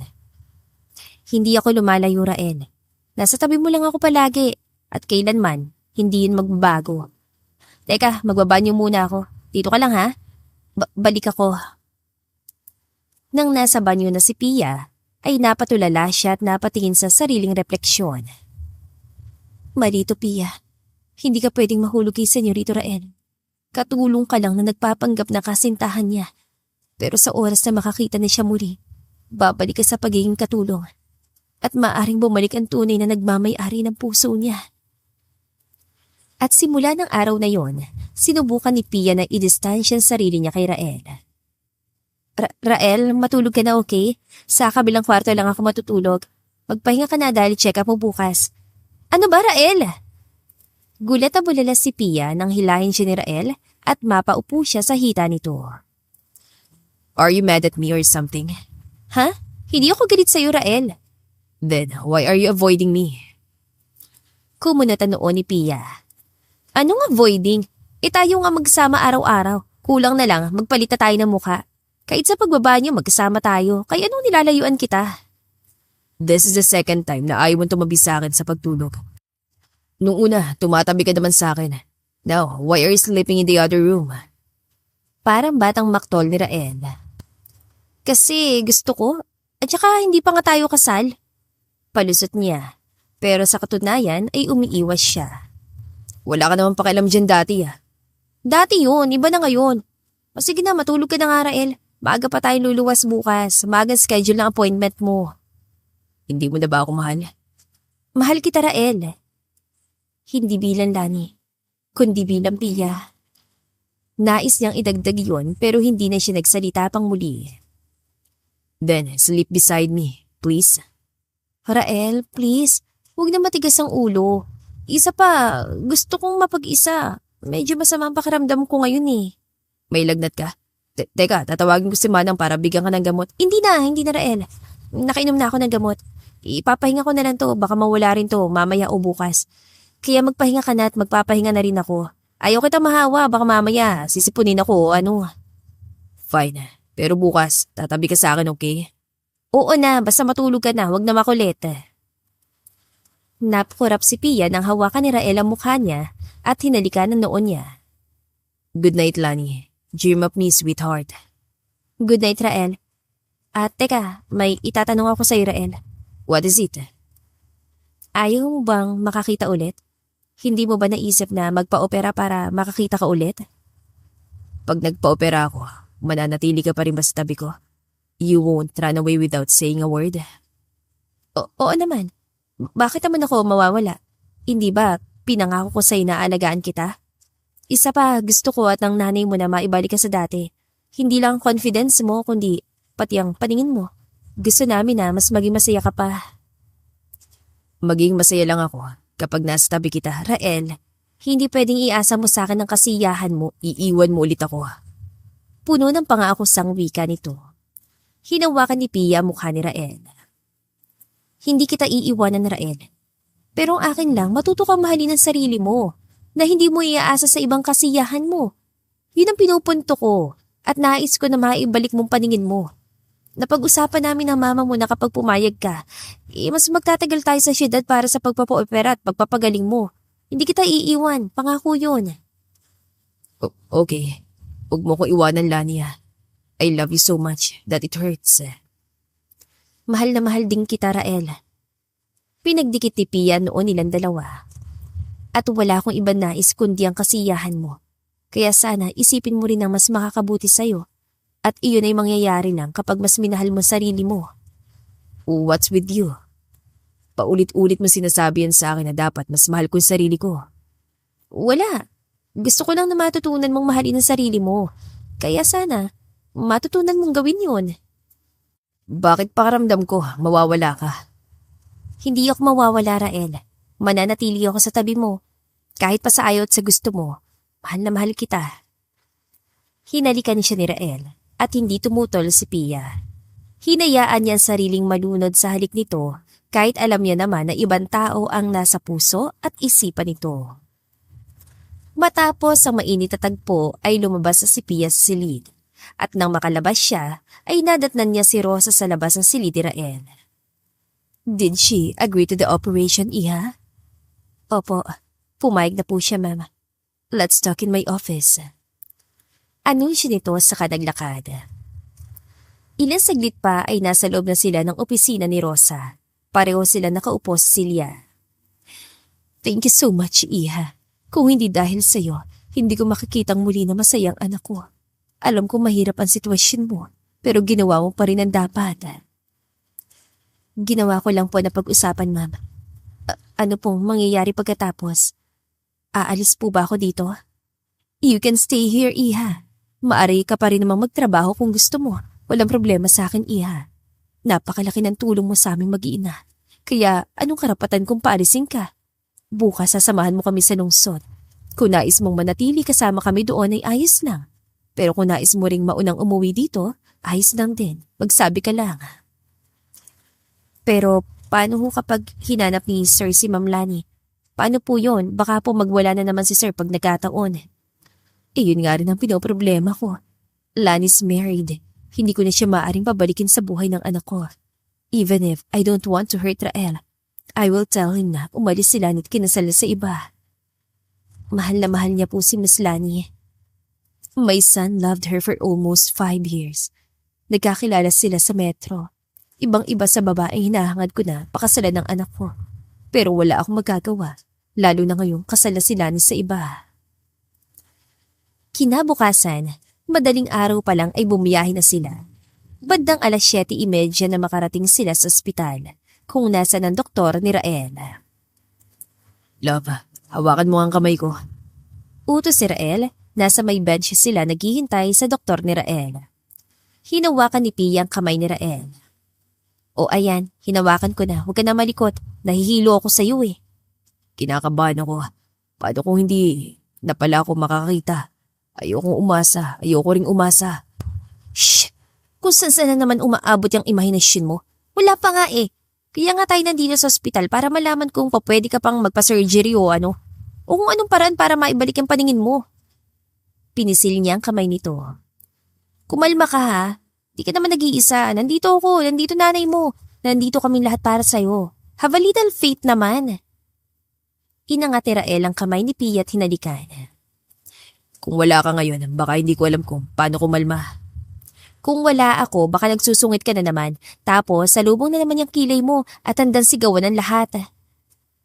Hindi ako lumalayo, Rael. Nasa tabi mo lang ako palagi at kailanman hindi yun magbabago. Teka, magbabanyo muna ako. Dito ka lang ha? Balik ako. Nang nasa banyo na si Pia, ay napatulala siya at napatingin sa sariling refleksyon. Marito, Pia. Hindi ka pwedeng mahulog kay Senyorito Rael. Katulong ka lang na nagpapanggap na kasintahan niya. Pero sa oras na makakita na siya muli, babalik ka sa pagiging katulong. At maaring bumalik ang tunay na nagmamay-ari ng puso niya. At simula ng araw na yon, sinubukan ni Pia na i-distansya ang sarili niya kay Rael. Rael, matulog ka na, okay? Sa kabilang kwarto lang ako matutulog. Magpahinga ka na dahil check up mo bukas. Ano ba, Rael? Gulat na bulala si Pia nang hilahin siya ni Rael at mapaupo siya sa hita nito. Are you mad at me or something? Ha? Hindi ako galit sa'yo, Rael. Then, why are you avoiding me? Kumunot ang noon ni Pia. Anong avoiding? Tayo nga magsama araw-araw. Kulang na lang, magpalit na tayo ng mukha. Kahit sa pagbaba niyo, magkasama tayo. Kaya anong nilalayuan kita? This is the second time na ayaw mo tumabi sa akin sa pagtulog. Nung una, tumatabi ka naman sa akin. Now, why are you sleeping in the other room? Parang batang maktol ni Rael. Kasi gusto ko. At saka hindi pa nga tayo kasal. Palusot niya. Pero sa katunayan ay umiiwas siya. Wala ka naman pakialam dyan dati ah. Dati yun, iba na ngayon. O sige na, matulog ka na nga, Rael. Maaga pa tayo luluwas bukas. Maagang schedule ng appointment mo. Hindi mo na ba ako mahal? Mahal kita, Rael. Hindi bilang Lani, kundi bilang Pia. Nais niyang idagdag yun pero hindi na siya nagsalita pang muli. Then, sleep beside me, please. Rael, please. Huwag na matigas ang ulo. Isa pa, gusto kong mapag-isa. Medyo masama ang pakiramdam ko ngayon eh. May lagnat ka? Teka, tatawagin ko si Manang para bigyan ka ng gamot. Hindi na Rael. Nakainom na ako ng gamot. Ipapahinga ko na lang to, baka mawala rin to mamaya o bukas. Kaya magpahinga ka na at magpapahinga na rin ako. Ayaw kita mahawa, baka mamaya sisipunin ako o ano. Fine, pero bukas tatabi ka sa akin, okay? Oo na, basta matulog ka na, huwag na makulit. Napakurap si Pia nang hawakan ni Rael ang mukha niya at hinalikan ang noon niya. Good night, Lani. Dream of me, sweetheart. Good night, Rael. At teka, may itatanong ako sa'yo, Rael. What is it? Ayaw mo bang makakita ulit? Hindi mo ba naisip na magpa-opera para makakita ka ulit? Pag nagpa-opera ako, mananatili ka pa rin ba sa tabi ko? You won't run away without saying a word? Oo naman. Bakit naman ako mawawala? Hindi ba pinangako ko sa'yo na alagaan kita? Isa pa, gusto ko at ng nanay mo na maibalik ka sa dati. Hindi lang confidence mo, kundi pati ang paningin mo. Gusto namin na mas maging masaya ka pa. Maging masaya lang ako kapag nasa tabi kita, Rael. Hindi pwedeng iasa mo sa akin ng kasiyahan mo. Iiwan mo ulit ako. Puno ng pang-akusang wika nito. Hinawakan ni Pia mukha ni Rael. Hindi kita iiwanan, Rael. Pero ang akin lang, matuto kang mahalin ang sarili mo. Na hindi mo iaasa sa ibang kasiyahan mo. Yun ang pinupunto ko at nais ko na maibalik mong paningin mo. Napag-usapan namin ng mama mo na kapag pumayag ka, mas magtatagal tayo sa syudad para sa pagpapa-opera at pagpapagaling mo. Hindi kita iiwan, pangako yun. Okay, huwag mo ko iwanan, Lania. I love you so much that it hurts. Mahal na mahal din kita, Rael. Pinagdikit ni Pia noon nilang dalawa. At wala akong ibang nais kundi ang kasiyahan mo. Kaya sana isipin mo rin ang mas makakabuti sa'yo. At iyon ay mangyayari lang kapag mas minahal mo sarili mo. What's with you? Paulit-ulit mo sinasabi yan sa akin na dapat mas mahal ko yung sarili ko. Wala. Gusto ko lang na matutunan mong mahalin ang sarili mo. Kaya sana, matutunan mong gawin yun. Bakit pakiramdam ko mawawala ka? Hindi ako mawawala, Rael. Mananatili ako sa tabi mo. Kahit pa sa ayaw at sa gusto mo, mahal na mahal kita. Hinalikan siya ni Rael at hindi tumutol si Pia. Hinayaan niya ang sariling malunod sa halik nito kahit alam niya naman na ibang tao ang nasa puso at isipan nito. Matapos ang mainit na tagpo ay lumabas si Pia sa silid. At nang makalabas siya, ay nadatnan niya si Rosa sa labas ng silid ni Rael. Did she agree to the operation, Iha? Opo, pumayag na po siya, ma'am. Let's talk in my office. Anunsyo nito sa kanaglakad. Ilang saglit pa ay nasa loob na sila ng opisina ni Rosa. Pareho sila nakaupo sa silya. Thank you so much, Iha. Kung hindi dahil sa'yo, hindi ko makikitang muli na masayang anak ko. Alam ko mahirap ang sitwasyon mo, pero ginawa mo pa rin ang dapat. Ginawa ko lang po na pag-usapan, ma'am. Ano pong mangyayari pagkatapos? Aalis po ba ako dito? You can stay here, Iha. Maaari ka pa rin namang magtrabaho kung gusto mo. Walang problema sa akin, Iha. Napakalaki ng tulong mo sa aming mag-iina. Kaya anong karapatan kung paalisin ka? Bukas sasamahan mo kami sa lungsod. Kung nais mong manatili kasama kami doon ay ayos lang. Pero kung nais mo ring maunang umuwi dito, ayos lang din. Magsabi ka lang. Pero paano ho kapag hinanap ni Sir si Ma'am Lani? Paano po yon? Baka po magwala na naman si Sir pag nagkataon. Yun nga rin ang pinoproblema ko. Lani's married. Hindi ko na siya maaaring pabalikin sa buhay ng anak ko. Even if I don't want to hurt Rael, I will tell him na umalis si Lani at kinasal sa iba. Mahal na mahal niya po si Miss Lani. My son loved her for almost 5 years. Nagkakilala sila sa metro. Ibang-iba sa babaeng hinahangad ko na pakasalan ng anak ko. Pero wala akong magagawa, lalo na ngayong kasal na si Lani sa iba. Kinabukasan, madaling araw pa lang ay bumiyahe na sila. Bandang 7:30 na makarating sila sa ospital, kung nasa ng doktor ni Rael. Love, hawakan mo ang kamay ko. Utos si Rael, nasa may bench sila naghihintay sa doktor ni Rael. Hinawakan ni Pia ang kamay ni Rael. O ayan, hinawakan ko na, huwag ka na malikot, nahihilo ako sa iyo eh. Kinakabahan ako. Paano kung hindi na pala ako makakita? Ayokong umasa, ayoko ring umasa. Shh! Kung saan na naman umaabot yung imahinasyon mo, wala pa nga eh. Kaya nga tayo nandito sa ospital para malaman kung pwede ka pang magpa-surgery o ano. O kung anong paraan para maibalik ang paningin mo. Pinisil niya ang kamay nito. Kumalma ka ha. Di ka naman nag-iisa. Nandito ako, nandito nanay mo. Nandito kaming lahat para sa'yo. Have a little faith naman. Inangat ni Rael ang kamay ni Pia at hinalikan. Kung wala ka ngayon, baka hindi ko alam kung paano kumalma. Kung wala ako, baka nagsusungit ka na naman. Tapos, salubong na naman yung kilay mo at handang sigawan ng lahat.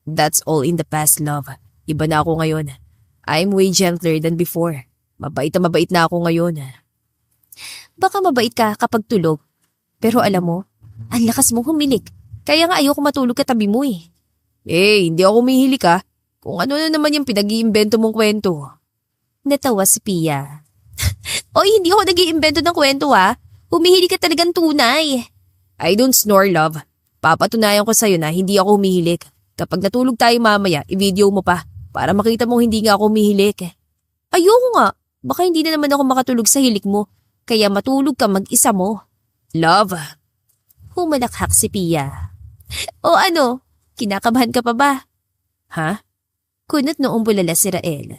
That's all in the past, love. Iba na ako ngayon. I'm way gentler than before. Mabait na ako ngayon. Baka mabait ka kapag tulog. Pero alam mo, ang lakas mong humilik. Kaya nga ayoko matulog katabi mo eh. Hindi ako humihilik ha. Kung ano na naman yung pinag-iimbento mong kwento. Natawa si Pia. Oy, hindi ako nag-iimbento ng kwento ha. Humihilik ka talagang tunay. I don't snore, love. Papatunayan ko sa'yo na hindi ako humihilik. Kapag natulog tayo mamaya, i-video mo pa. Para makita mong hindi nga ako humihilik. Ayoko nga. Baka hindi na naman ako makatulog sa hilik mo. Kaya matulog ka mag-isa mo. Love. Humalakhak si Pia. O ano? Kinakabahan ka pa ba? Ha? Kunot noong bulala si Rael.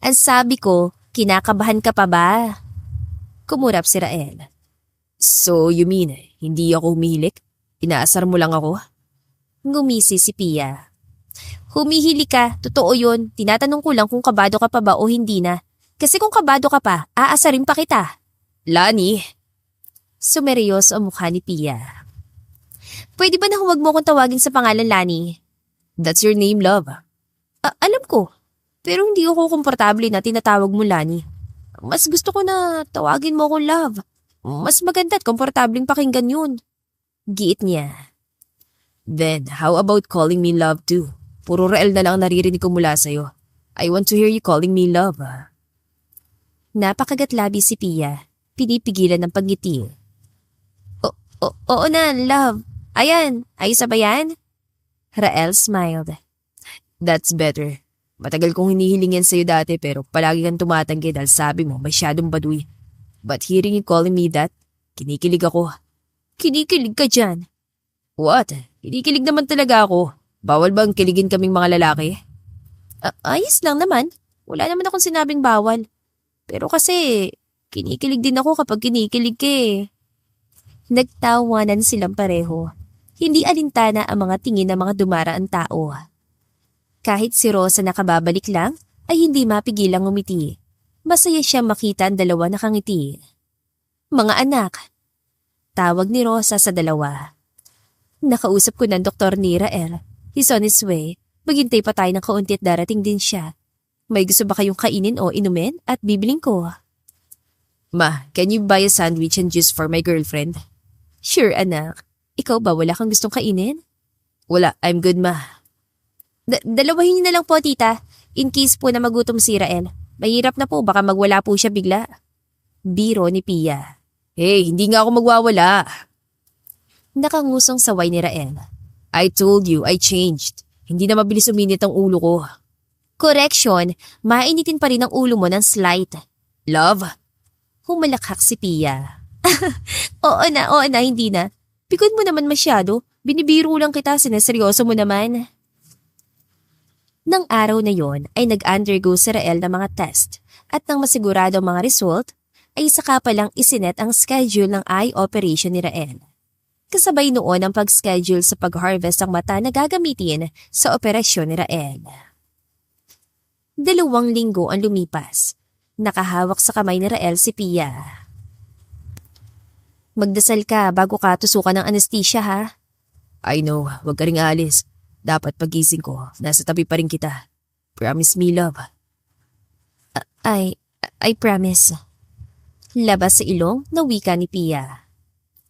Ang sabi ko, kinakabahan ka pa ba? Kumurap si Rael. So you mean, hindi ako humihilik? Inaasar mo lang ako? Ngumisi si Pia. Humihili ka, totoo yun. Tinatanong ko lang kung kabado ka pa ba o hindi na. Kasi kung kabado ka pa, aasarin pa kita. Lani! Sumeryoso ang mukha ni Pia. Pwede ba na huwag mo kong tawagin sa pangalan Lani? That's your name, love. Alam ko. Pero hindi ako komportable na tinatawag mo Lani. Mas gusto ko na tawagin mo akong love. Mas maganda at komportableng pakinggan yun. Giit niya. Then, how about calling me love too? Puro Rael na lang naririnig ko mula sa'yo. I want to hear you calling me love. Napakagatlabi si Pia. Pinipigilan ng pagngiti. Oo na, love. Ayan, ayos ba yan? Rael smiled. That's better. Matagal kong hinihiling yan sa'yo dati pero palagi kang tumatanggi dahil sabi mo masyadong baduy. But hearing you calling me that, kinikilig ako. Kinikilig ka dyan? What? Kinikilig naman talaga ako. Bawal bang kiligin kaming mga lalaki? Ayos lang naman. Wala naman akong sinabing bawal. Pero kasi, kinikilig din ako kapag kinikilig ka eh. Nagtawanan silang pareho. Hindi alintana ang mga tingin ng mga dumaraang tao. Kahit si Rosa nakababalik lang, ay hindi mapigilang ngumiti. Masaya siya makita ang dalawa nakangiti. Mga anak, tawag ni Rosa sa dalawa. Nakausap ko ng Dr. ni Rael. He's on his way. Maghintay pa tayo ng kaunti at darating din siya. May gusto ba kayong kainin o inumin at bibiling ko? Ma, can you buy a sandwich and juice for my girlfriend? Sure, anak. Ikaw ba wala kang gustong kainin? Wala, I'm good, ma. Dalawahin niyo na lang po, tita. In case po na magutom si Rael. Mahirap na po, baka magwala po siya bigla. Biro ni Pia. Hey, hindi nga ako magwawala. Nakangusong saway ni Rael. I told you, I changed. Hindi na mabilis uminit ang ulo ko. Correction, mainitin pa rin ang ulo mo ng slight. Love? Humalakhak si Pia. Oo na, hindi na. Pikon mo naman masyado. Binibiro lang kita, sinaseryoso mo naman. Nang araw na yon ay nag-undergo si Rael ng mga test at nang masigurado ang mga result, ay saka palang isinet ang schedule ng eye operation ni Rael. Kasabay noon ang pag-schedule sa pag-harvest ng mata na gagamitin sa operasyon ni Rael. 2 linggo ang lumipas. Nakahawak sa kamay ni Rael si Pia. Magdasal ka bago ka tusukan ng anesthesia ha? I know, wag ka ring aalis. Dapat pagising ko, nasa tabi pa rin kita. Promise me, love. I promise. Labas sa ilong na wika ni Pia.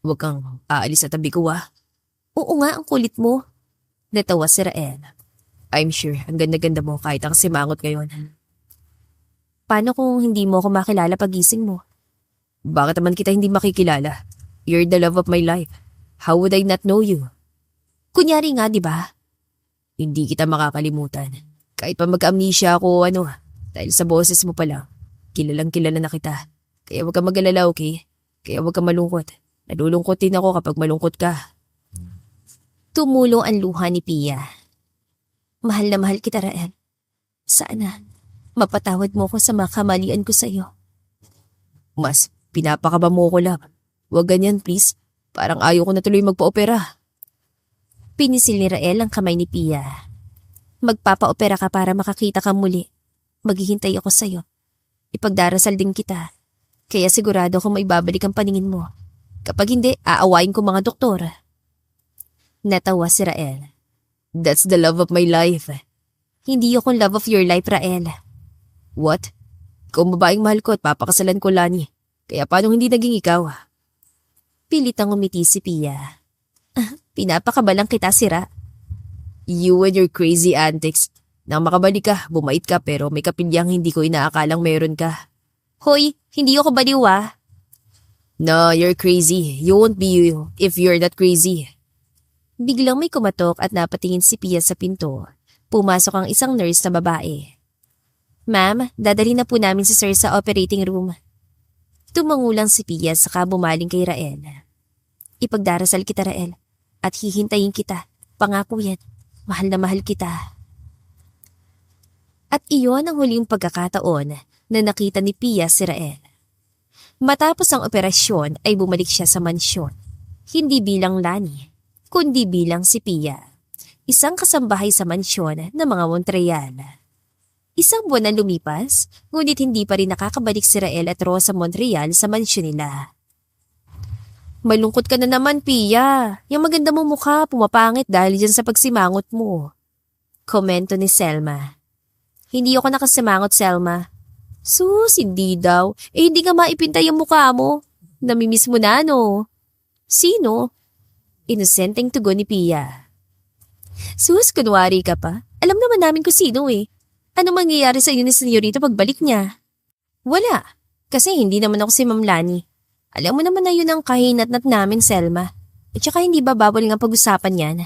Huwag kang aalis sa tabi ko Oo nga, ang kulit mo. Natawa si Rael. I'm sure, ang ganda-ganda mo kahit ang simangot ngayon. Paano kung hindi mo ako makilala pagising mo? Bakit naman kita hindi makikilala? You're the love of my life. How would I not know you? Kunyari nga, di ba? Hindi kita makakalimutan. Kahit pa magka-amnesia ako dahil sa boses mo pa lang. Kilalang-kilala na kita. Kaya huwag ka mag-alala, okay? Kaya huwag ka malungkot. Nalulungkot din ako kapag malungkot ka. Tumulo ang luha ni Pia. Mahal na mahal kita, Rael. Sana, mapatawad mo ko sa mga kamalian ko sa iyo. Mas, pinapakaba mo ko, love. Huwag ganyan, please. Parang ayaw ko na tuloy magpa-opera. Pinisil ni Rael ang kamay ni Pia. Magpapa-opera ka para makakita ka muli. Maghihintay ako sa iyo. Ipagdarasal din kita. Kaya sigurado kung maibabalik ang paningin mo. Kapag hindi, aawain ko mga doktor. Natawa si Rael. That's the love of my life. Hindi akong love of your life, Rael. What? Kung babaeng mahal ko at papakasalan ko, Lani. Kaya paano hindi naging ikaw? Pilit ang umiti si Pia. Pinapakabalang kita, sira. You and your crazy antics. Nang makabalik ka, bumait ka pero may kapilyang hindi ko inaakalang meron ka. Hoy, hindi ako baliw No, you're crazy. You won't be you if you're not crazy. Biglang may kumatok at napatingin si Pia sa pinto. Pumasok ang isang nurse na babae. Ma'am, dadalhin na po namin si Sir sa operating room. Tumangulang si Pia saka bumaling kay Rael. Ipagdarasal kita, Rael. At hihintayin kita. Pangako yan. Mahal na mahal kita. At iyon ang huling pagkakataon na nakita ni Pia si Rael. Matapos ang operasyon ay bumalik siya sa mansyon. Hindi bilang Lani, kundi bilang si Pia. Isang kasambahay sa mansyon ng mga Montreal. Isang buwan na lumipas, ngunit hindi pa rin nakakabalik si Rael at Rosa Montreal sa mansyon nila. Malungkot ka na naman, Pia. Yung maganda mong mukha pumapangit dahil dyan sa pagsimangot mo. Komento ni Selma. Hindi ako nakasimangot, Selma. Sus, hindi daw. Hindi ka maipintay yung mukha mo. Namimiss mo na, no? Sino? Inosenteng tugon ni Pia. Sus, kunwari ka pa. Alam naman namin kung sino eh. Ano mangyayari sa iyo ni Senyorito pagbalik niya? Wala. Kasi hindi naman ako si Ma'am Lani. Alam mo naman na yun ang kahinat-nat namin, Selma. At saka hindi ba bawal nga pag-usapan yan?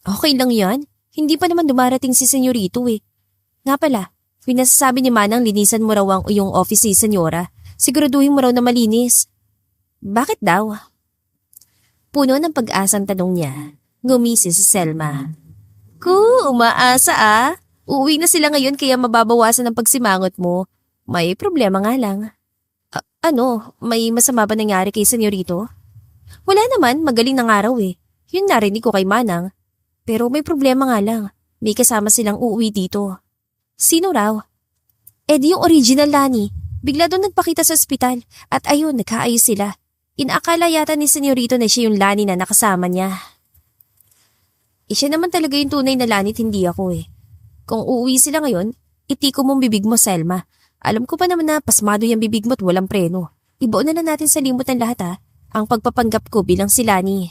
Okay lang yan. Hindi pa naman dumarating si Senyorito eh. Nga pala, pinasasabi ni Manang linisan mo raw ang iyong office si Senyora. Siguraduhin mo raw na malinis. Bakit daw? Puno ng pag-asang tanong niya. Ngumisi si Selma. Umaasa Uuwi na sila ngayon kaya mababawasan ang pagsimangot mo. May problema nga lang. Ano? May masama ba nangyari kay senyorito? Wala naman, magaling ng araw eh. Yun narinig ko kay Manang. Pero may problema nga lang. May kasama silang uuwi dito. Sino raw? Di yung original Lani. Bigla doon nagpakita sa ospital. At ayun, nagkaayos sila. Inaakala yata ni senyorito na siya yung Lani na nakasama niya. Siya naman talaga yung tunay na Lani at hindi ako eh. Kung uuwi sila ngayon, itiko mong bibig mo, Selma. Alam ko pa naman na pasmado yung bibig mo at walang preno. Ibaon na lang natin sa limot ng lahat ha. Ang pagpapanggap ko bilang si Lani.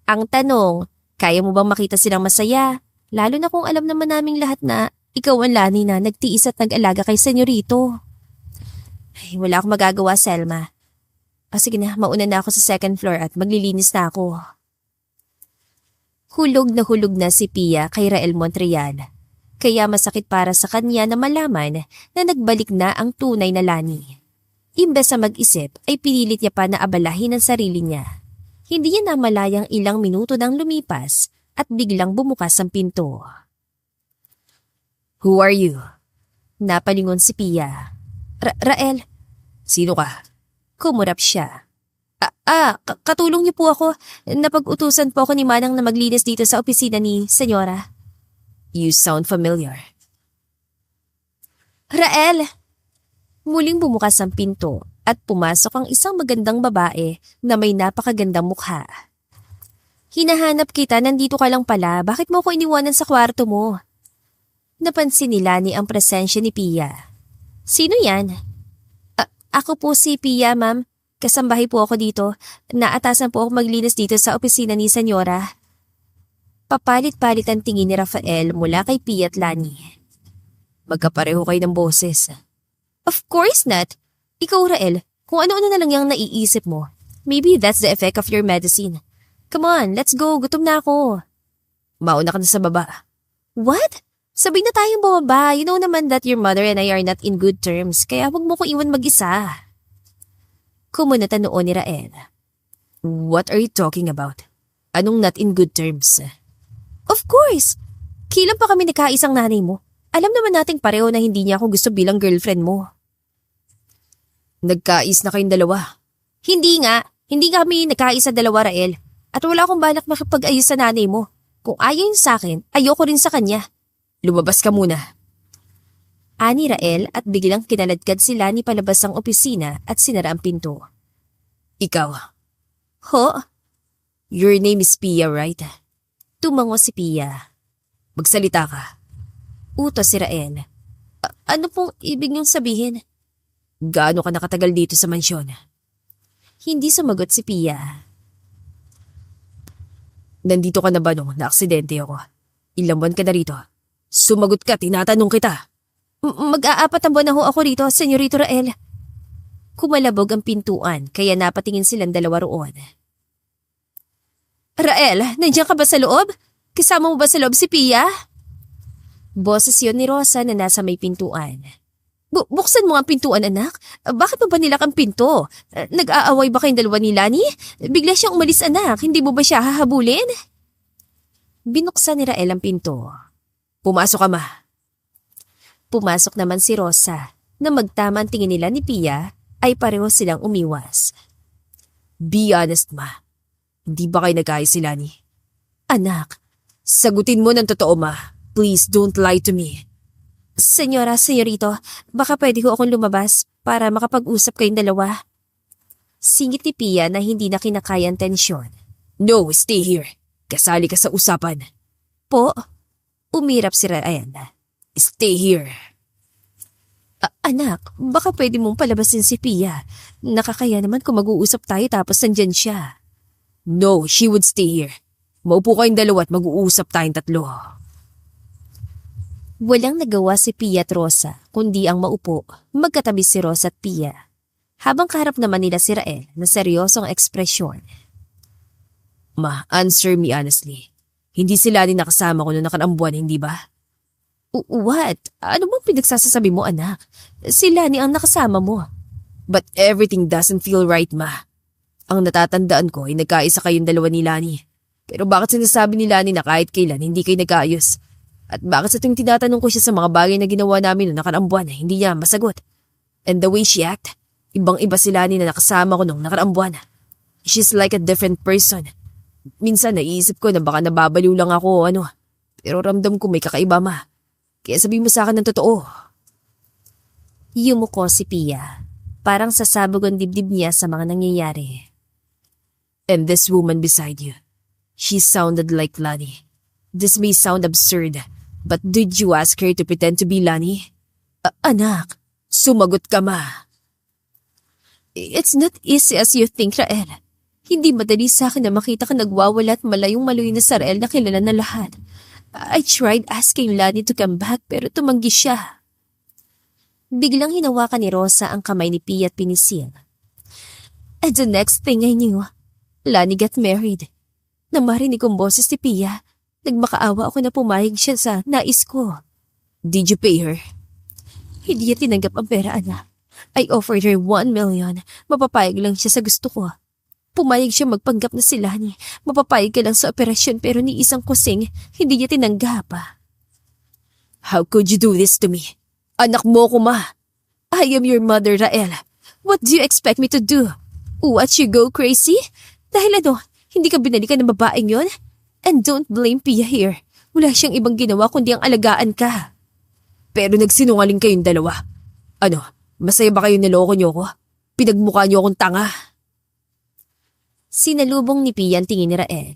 Ang tanong, kaya mo bang makita silang masaya? Lalo na kung alam naman naming lahat na ikaw ang Lani na nagtiis at nag-alaga kay senyorito. Ay, wala akong magagawa, Selma. Sige na, mauna na ako sa second floor at maglilinis na ako. Hulog na si Pia kay Rael Montreal. Kaya masakit para sa kanya na malaman na nagbalik na ang tunay na Lani. Imbes na mag-isip ay pinilit niya pa na abalahin ang sarili niya. Hindi niya namalayang ilang minuto nang lumipas at biglang bumukas ang pinto. Who are you? Napalingon si Pia. Rael. Sino ka? Kumurap siya. Katulong niyo po ako. Napag-utusan po ako ni Manang na maglinis dito sa opisina ni Senyora. You sound familiar. Rael! Muling bumukas ang pinto at pumasok ang isang magandang babae na may napakagandang mukha. Hinahanap kita, nandito ka lang pala. Bakit mo ko iniwanan sa kwarto mo? Napansin ni Lani ang presensya ni Pia. Sino yan? Ako po si Pia, ma'am. Kasambahay po ako dito. Naatasan po ako maglinis dito sa opisina ni Senyora. Papalit-palit ang tingin ni Rafael mula kay Pia at Lani. Magkapareho kayo ng boses. Of course not. Ikaw, Rael, kung ano-ano na lang yung naiisip mo. Maybe that's the effect of your medicine. Come on, let's go. Gutom na ako. Mauna ka na sa baba. What? Sabay na tayong bumaba. You know naman that your mother and I are not in good terms, kaya huwag mo ko iwan mag-isa. Kumunata noon ni Rael. What are you talking about? Anong not in good terms? Of course! Kailan pa kami nagkaisang nanay mo? Alam naman nating pareho na hindi niya ako gusto bilang girlfriend mo. Nagkais na kayong dalawa. Hindi nga. Hindi kami nagkais sa dalawa, Rael. At wala akong balak makipag-ayos sa nanay mo. Kung ayaw yun sa akin, ayoko rin sa kanya. Lumabas ka muna. Ani Rael at biglang kinaladkad sila ni palabas ang opisina at sinara ang pinto. Ikaw. Ho? Your name is Pia, right? Tumango si Pia. Magsalita ka. Utos si Rael. Ano pong ibig niyong sabihin? Gaano ka nakatagal dito sa mansyon? Hindi sumagot si Pia. Nandito ka na ba nung na-aksidente ako? Ilang buwan ka na rito? Sumagot ka, tinatanong kita. Mag-aapat ang buwan na ho ako rito, Senyorito Rael. Kumalabog ang pintuan kaya napatingin silang dalawa roon. Rael, nandiyan ka ba sa loob? Kasama mo ba sa loob si Pia? Boses yun ni Rosa na nasa may pintuan. Buksan mo ang pintuan, anak. Bakit mo ba nilak ang pinto? Nag-aaway ba kayong dalawa ni Lani? Bigla siyang umalis, anak. Hindi mo ba siya hahabulin? Binuksan ni Rael ang pinto. Pumasok ka, ma. Pumasok naman si Rosa na magtama ang tingin nila ni Pia ay pareho silang umiwas. Be honest, ma. Hindi ba kayo nag-ayos si Lani? Anak. Sagutin mo ng totoo, ma. Please don't lie to me. Senyorito, baka pwede ko akong lumabas para makapag-usap kayong dalawa. Singit ni Pia na hindi na kinakaya ang tensyon. No, stay here. Kasali ka sa usapan. Po? Umirap si Rael. Stay here. Anak, baka pwede mong palabasin si Pia. Nakakaya naman kung mag-uusap tayo tapos nandyan siya. No, she would stay here. Maupo kayong dalawa at mag-uusap tayong tatlo. Walang nagawa si Pia at Rosa, kundi ang maupo, magkatabi si Rosa at Pia. Habang kaharap naman nila si Rael na seryosong ekspresyon. Ma, answer me honestly. Hindi sila din nakasama ko noong nakaraang buwan, hindi ba? What? Ano bang pinagsasasabi mo, anak? Sila ni ang nakasama mo. But everything doesn't feel right, ma. Ang natatandaan ko ay nagkaisa kayong dalawa ni Lani. Pero bakit sinasabi ni Lani na kahit kailan hindi kayo nag-aayos? At bakit sa tuwing tinatanong ko siya sa mga bagay na ginawa namin noong nakaraang buwan, hindi niya masagot. And the way she act, ibang-iba si Lani na nakasama ko noong nakaraang buwan. She's like a different person. Minsan naiisip ko na baka nababaliw lang ako o ano. Pero ramdam ko may kakaiba, ma. Kaya sabihin mo sa akin ng totoo. Yumuko si Pia. Parang sasabog ang dibdib niya sa mga nangyayari. And this woman beside you, she sounded like Lani. This may sound absurd, but did you ask her to pretend to be Lani? Anak, sumagot ka, ma. It's not easy as you think, Rael. Hindi madali sa akin na makita ka nagwawala at malayong-malayo na sa Rael na kilala na lahat. I tried asking Lani to come back pero tumanggi siya. Biglang hinawakan ni Rosa ang kamay ni Pia at pinisil. And the next thing I knew, Lani got married. Nang marinig kong boses ni Pia, nagmakaawa ako na pumayag siya sa nais ko. Did you pay her? Hindi niya tinanggap ang pera, anak. I offered her 1 million. Mapapayag lang siya sa gusto ko. Pumayag siya magpanggap na si Lani. Mapapayag ka lang sa operasyon pero ni isang kusing, hindi niya tinanggap. How could you do this to me? Anak mo ko, ma. I am your mother, Rael. What do you expect me to do? Watch you go crazy? Dahil ano, hindi ka binalikan ng babaeng yon? And don't blame Pia here. Wala siyang ibang ginawa kundi ang alagaan ka. Pero nagsinungaling kayong dalawa. Ano, masaya ba kayo niloko niyo ko? Pinagmukha niyo akong tanga. Sinalubong ni Pia ang tingin ni Rael.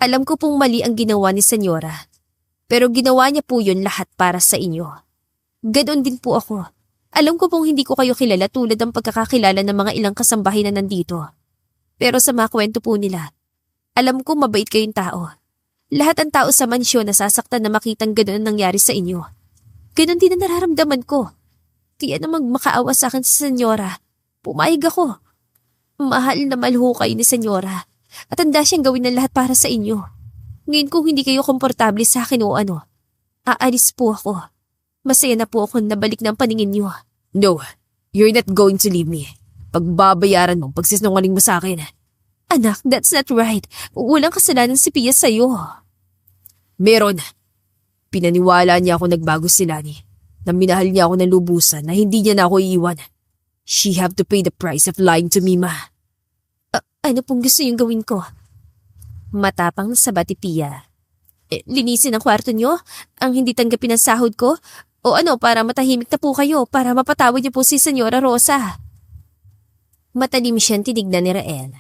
Alam ko pong mali ang ginawa ni Senyora. Pero ginawa niya po yun lahat para sa inyo. Ganon din po ako. Alam ko pong hindi ko kayo kilala tulad ng pagkakakilala ng mga ilang kasambahay na nandito. Pero sa mga kwento po nila, alam ko mabait kayong tao. Lahat ang tao sa mansyon nasasaktan na makitang ganon ang nangyari sa inyo. Ganon din ang nararamdaman ko. Kaya namang makaawa sa akin si Senyora, pumayag ako. Mahal na mahal ho kayo ni Senyora at handa siyang gawin ng lahat para sa inyo. Ngayon kung hindi kayo komportable sa akin o ano, aalis po ako. Masaya na po ako nabalik ng paningin niyo. No, you're not going to leave me. Pagbabayaran mo, pagsisinungaling mo sa akin. Anak, that's not right. Walang kasalanan si Pia sa'yo. Meron. Pinaniwala niya ako nagbago si Lani. Na minahal niya ako ng lubusan na hindi niya na ako iiwan. She have to pay the price of lying to me, ma. Ano pong gusto niyong gawin ko? Matapang sabat ni Pia. Linisin ang kwarto niyo? Ang hindi tanggapin ang sahod ko? O ano, para matahimik na po kayo, para mapatawad niyo po si Senyora Rosa? Matalim siyang tinignan ni Rael.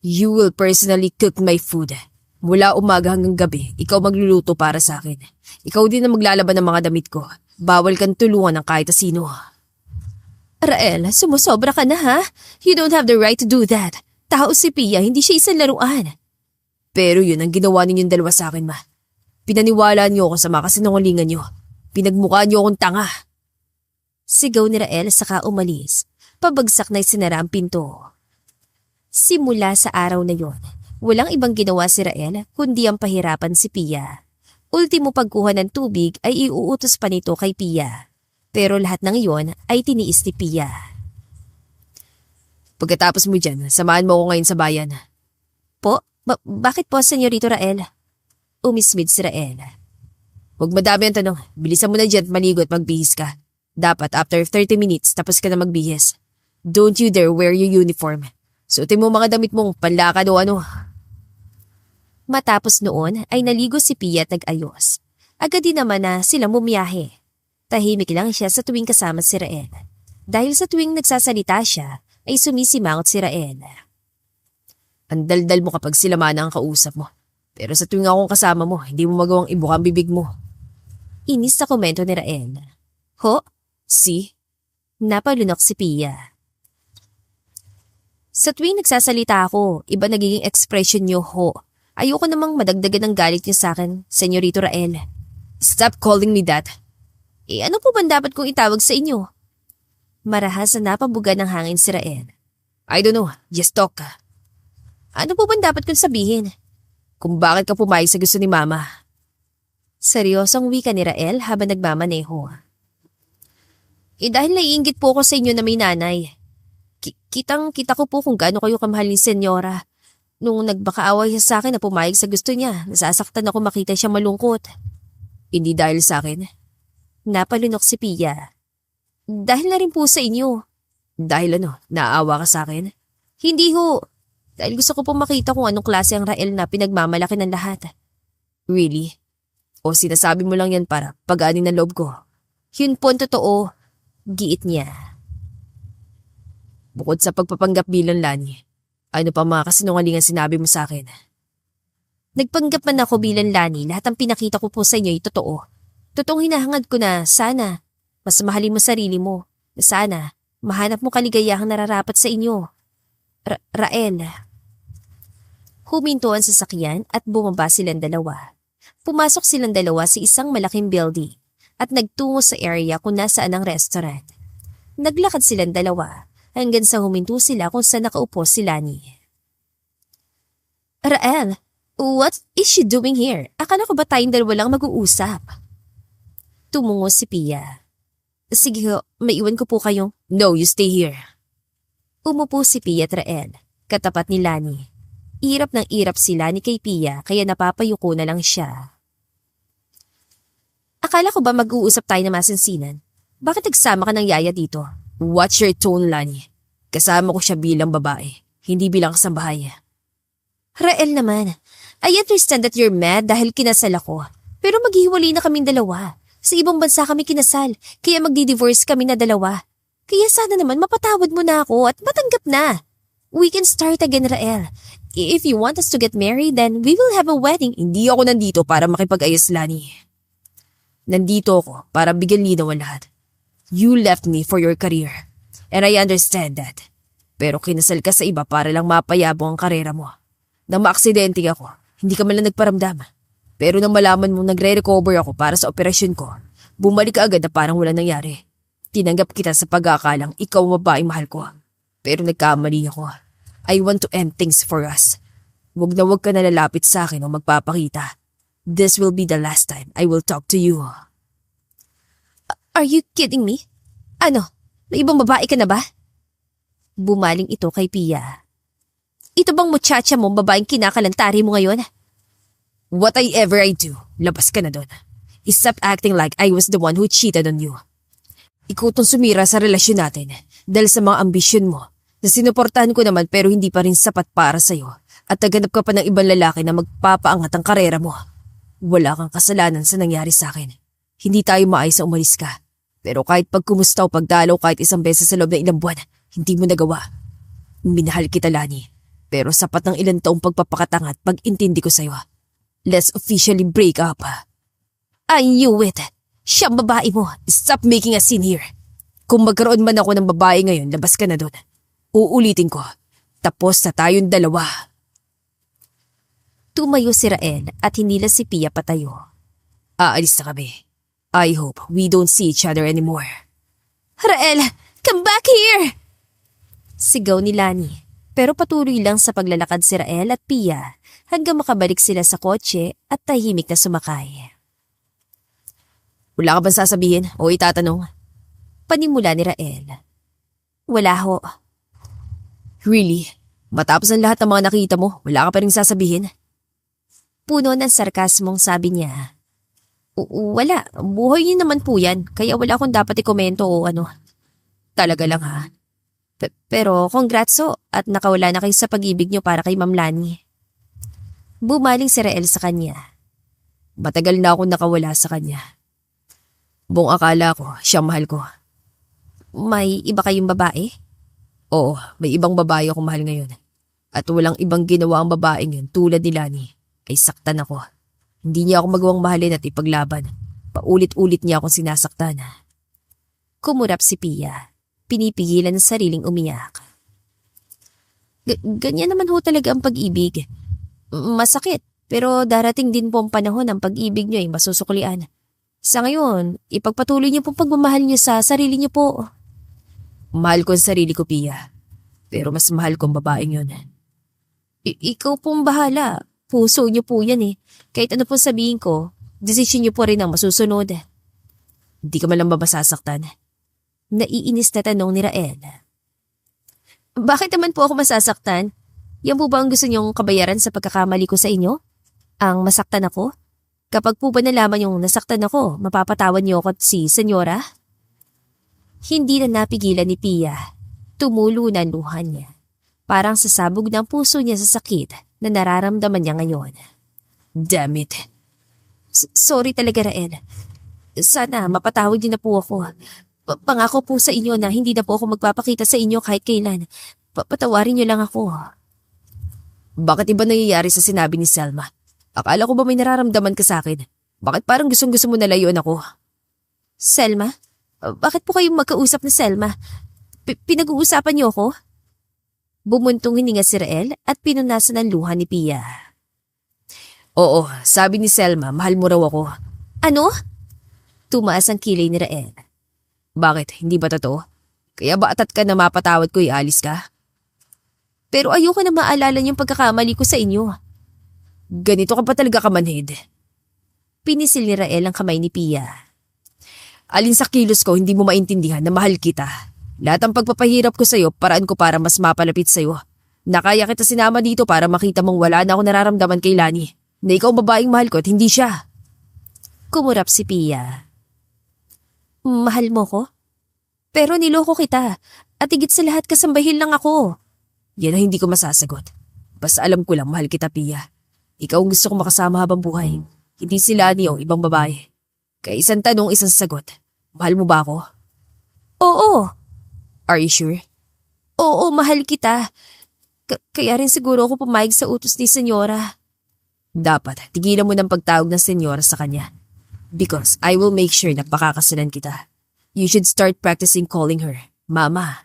You will personally cook my food. Mula umaga hanggang gabi, ikaw magluluto para sa akin. Ikaw din na maglalaban ng mga damit ko. Bawal kang tulungan ng kahit sino. Rael, sumusobra ka na ha? You don't have the right to do that. Tao si Pia, hindi siya isang laruan. Pero yun ang ginawa ninyong dalawa sa akin, ma. Pinaniwala niyo ako sa mga kasinungalingan niyo. Pinagmukha niyo akong tanga. Sigaw ni Rael saka umalis. Pabagsak na isinara ang pinto. Simula sa araw na yon, walang ibang ginawa si Rael kundi ang pahirapan si Pia. Ultimo pagkuha ng tubig ay iuutos pa nito kay Pia. Pero lahat ng iyon ay tiniis ni Pia. Pagkatapos mo dyan, samahan mo ako ngayon sa bayan. Po? Bakit po, Senyorito Rael? Umismid si Rael. Huwag madami ang tanong. Bilisan mo na dyan at maligo at magbihis ka. Dapat after 30 minutes tapos ka na magbihis. Don't you dare wear your uniform. Suotin mo mga damit mong panlakad o ano. Matapos noon ay naligo si Pia at nag-ayos. Agad din naman na sila bumiyahe. Tahimik lang siya sa tuwing kasama si Rael. Dahil sa tuwing nagsasalita siya, ay sumisimangot si Rael. Ang daldal mo kapag sila mana ang kausap mo. Pero sa tuwing akong kasama mo, hindi mo magawang ibuka ang bibig mo. Inis sa komento ni Rael. Ho? Si? Napalunok si Pia. Sa tuwing nagsasalita ako, iba nagiging expression niyo ho. Ayoko namang madagdagan ng galit niyo sa akin, Senyorito Rael. Stop calling me that. Ano po ba dapat kong itawag sa inyo? Marahas na napabuga ng hangin si Rael. I don't know, just talk ka. Ano po ba dapat kong sabihin? Kung bakit ka pumayag sa gusto ni Mama. Seryosong wika ni Rael habang nagmamaneho. Dahil naiinggit po ako sa inyo na may nanay. Kitang-kita ko po kung gaano kayo kamahal ni Senyora. Nung nagbakaaway siya sa akin na pumayag sa gusto niya, nasasaktan ako makita siya malungkot. Hindi dahil sa akin. Napalunok si Pia. Dahil na rin po sa inyo. Dahil naaawa ka sa akin? Hindi ho. Dahil gusto ko po makita kung anong klase ang Rael na pinagmamalaki ng lahat. Really? O sinasabi mo lang yan para pag-anin ng loob ko? Yun po ang totoo. Giit niya. Bukod sa pagpapanggap bilang Lani, ano pa mga kasinungalingan sinabi mo sa akin? Nagpanggap man ako bilang Lani, lahat ng pinakita ko po sa inyo ay totoo. Totoong hinahangad ko na sana mas mahalin mo sarili mo. Na sana mahanap mo kaligayahang nararapat sa inyo. Rael. Huminto ang sasakyan at bumaba silang dalawa. Pumasok silang dalawa sa isang malaking building at nagtungo sa area kung nasaan ang restaurant. Naglakad silang dalawa hanggang sa huminto sila kung saan nakaupo si Lani. Rael, what is she doing here? Akala ko ba tayong dalawa lang mag-uusap? Tumungo si Pia. Sige ho, maiwan ko po kayo. No, you stay here. Umupo si Pia at Rael, katapat ni Lani. Irap ng irap si Lani kay Pia kaya napapayuko na lang siya. Akala ko ba mag-uusap tayo na masinsinan? Bakit nagsama ka ng yaya dito? Watch your tone, Lani. Kasama ko siya bilang babae, hindi bilang kasambahay. Rael naman, I understand that you're mad dahil kinasal ako. Pero maghiwalay na kaming dalawa. Sa ibang bansa kami kinasal, kaya magdi-divorce kami na dalawa. Kaya sana naman mapatawad mo na ako at matanggap na. We can start again, Rael. If you want us to get married, then we will have a wedding. Hindi ako nandito para makipag-ayos, Lani. Nandito ako para bigyan linaw ang lahat. You left me for your career. And I understand that. Pero kinasal ka sa iba para lang mapayabong ang karera mo. Nang maaksidente ako, hindi ka man lang nagparamdam. Pero nang malaman mo nagre-recover ako para sa operasyon ko, bumalik ka agad na parang walang nangyari. Tinanggap kita sa pag-aakalang ikaw ang babaeng mahal ko. Pero nagkamali ako. I want to end things for us. Huwag na huwag ka nalalapit sa akin o magpapakita. This will be the last time I will talk to you. Are you kidding me? Ano? May ibang babae ka na ba? Bumaling ito kay Pia. Ito bang muchacha mo babaeng kinakalantari mo ngayon? Whatever I do, labas ka na doon. Stop acting like I was the one who cheated on you. Ikaw tong sumira sa relasyon natin dahil sa mga ambisyon mo na sinuportahan ko naman pero hindi pa rin sapat para sa'yo at naganap ka pa ng ibang lalaki na magpapaangat ang karera mo. Wala kang kasalanan sa nangyari sa akin. Hindi tayo maayos na umalis ka. Pero kahit pagkumusta o pagdalaw kahit isang beses sa loob ng ilang buwan, hindi mo nagawa. Minahal kita, Lani. Pero sapat ng ilang taong pagpapakatanga at pag-intindi ko sa'yo. Let's officially break up. I knew it. Siya ang babae mo. Stop making a scene here. Kung magkaroon man ako ng babae ngayon, labas ka na doon. Uulitin ko. Tapos na tayong dalawa. Tumayo si Rael at hinila si Pia patayo. Aalis na kami. I hope we don't see each other anymore. Rael, come back here! Sigaw ni Lani. Pero patuloy lang sa paglalakad si Rael at Pia hanggang makabalik sila sa kotse at tahimik na sumakay. Wala ka bang sasabihin o itatanong? Panimula ni Rael. Wala ho. Really? Matapos ang lahat ng mga nakita mo, wala ka pa rin sasabihin? Puno ng sarkasmong sabi niya. Wala, buhay niyo naman po yan, kaya wala akong dapat ikomento o ano. Talaga lang ha? Pero congrats ho at nakawala na kayo sa pag-ibig niyo para kay Ma'am Lani. Bumaling si Rael sa kanya. Matagal na akong nakawala sa kanya. Buong akala ko, siyang mahal ko. May iba kayong babae? Oo, may ibang babae akong mahal ngayon. At walang ibang ginawa ang babaeng yun tulad ni Lani. Ay saktan ako. Hindi niya ako magawang mahalin at ipaglaban. Paulit-ulit niya akong sinasaktan. Kumurap si Pia. Pinipigilan ang sariling umiyak. Ganyan naman ho talaga ang pag-ibig. Masakit, pero darating din po ang panahon ng pag-ibig niyo ay masusuklian. Sa ngayon, ipagpatuloy niyo pong pagmamahal niyo sa sarili niyo po. Mahal ko ang sarili ko, Pia. Pero mas mahal ko ang babaeng yun. Ikaw pong bahala. Puso niyo po yan eh. Kahit ano pong sabihin ko, desisyon niyo po rin ang masusunod. Hindi ka man lang ba masasaktan? Naiinis na tanong ni Rael. Bakit naman po ako masasaktan? Yan po ba ang gusto niyong kabayaran sa pagkakamali ko sa inyo? Ang masaktan ako? Kapag po ba nalaman yung nasaktan ako, mapapatawan niyo ako at si Senyora? Hindi na napigilan ni Pia. Tumulo na ang luha niya. Parang sasabog ng puso niya sa sakit na nararamdaman niya ngayon. Damn it. Sorry talaga, Rael. Sana mapatawad niyo na po ako. Pangako po sa inyo na hindi na po ako magpapakita sa inyo kahit kailan. Patawarin niyo lang ako. Bakit iba nangyayari sa sinabi ni Selma? Akala ko ba may nararamdaman ka sa akin? Bakit parang gustong-gusto mo na layuan ako? Selma? Bakit po kayong magkausap na Selma? Pinag-uusapan niyo ako? Bumuntong hininga si Rael at pinunasan ang luha ni Pia. Oo, sabi ni Selma, mahal mo raw ako. Ano? Tumaas ang kilay ni Rael. Bakit? Hindi ba totoo? Kaya ba atat ka na mapatawad ko ialis ka? Pero ayoko na maalala yung pagkakamali ko sa inyo. Ganito ka pa talaga kamanhid. Pinisil ni Rael ang kamay ni Pia. Alin sa kilos ko hindi mo maintindihan na mahal kita. Lahat ng pagpapahirap ko sa'yo, paraan ko para mas mapalapit sa'yo. Nakaya kita sinama dito para makita mong wala na ako nararamdaman kay Lani. Na ikaw ang babaeng mahal ko at hindi siya. Kumurap si Pia. Mahal mo ko? Pero niloko kita at higit sa lahat kasambahin lang ako. Yan ang hindi ko masasagot. Basta alam ko lang mahal kita, Pia. Ikaw ang gusto kong makasama habang buhay. Hindi si Lani o ibang babae. Kaya isang tanong, isang sagot. Mahal mo ba ako? Oo. Are you sure? Oo, mahal kita. Kaya rin siguro ako pumayag sa utos ni Senyora. Dapat, tigilan mo ng pagtawag ng Senyora sa kanya. Because I will make sure na pakakasalan kita. You should start practicing calling her Mama.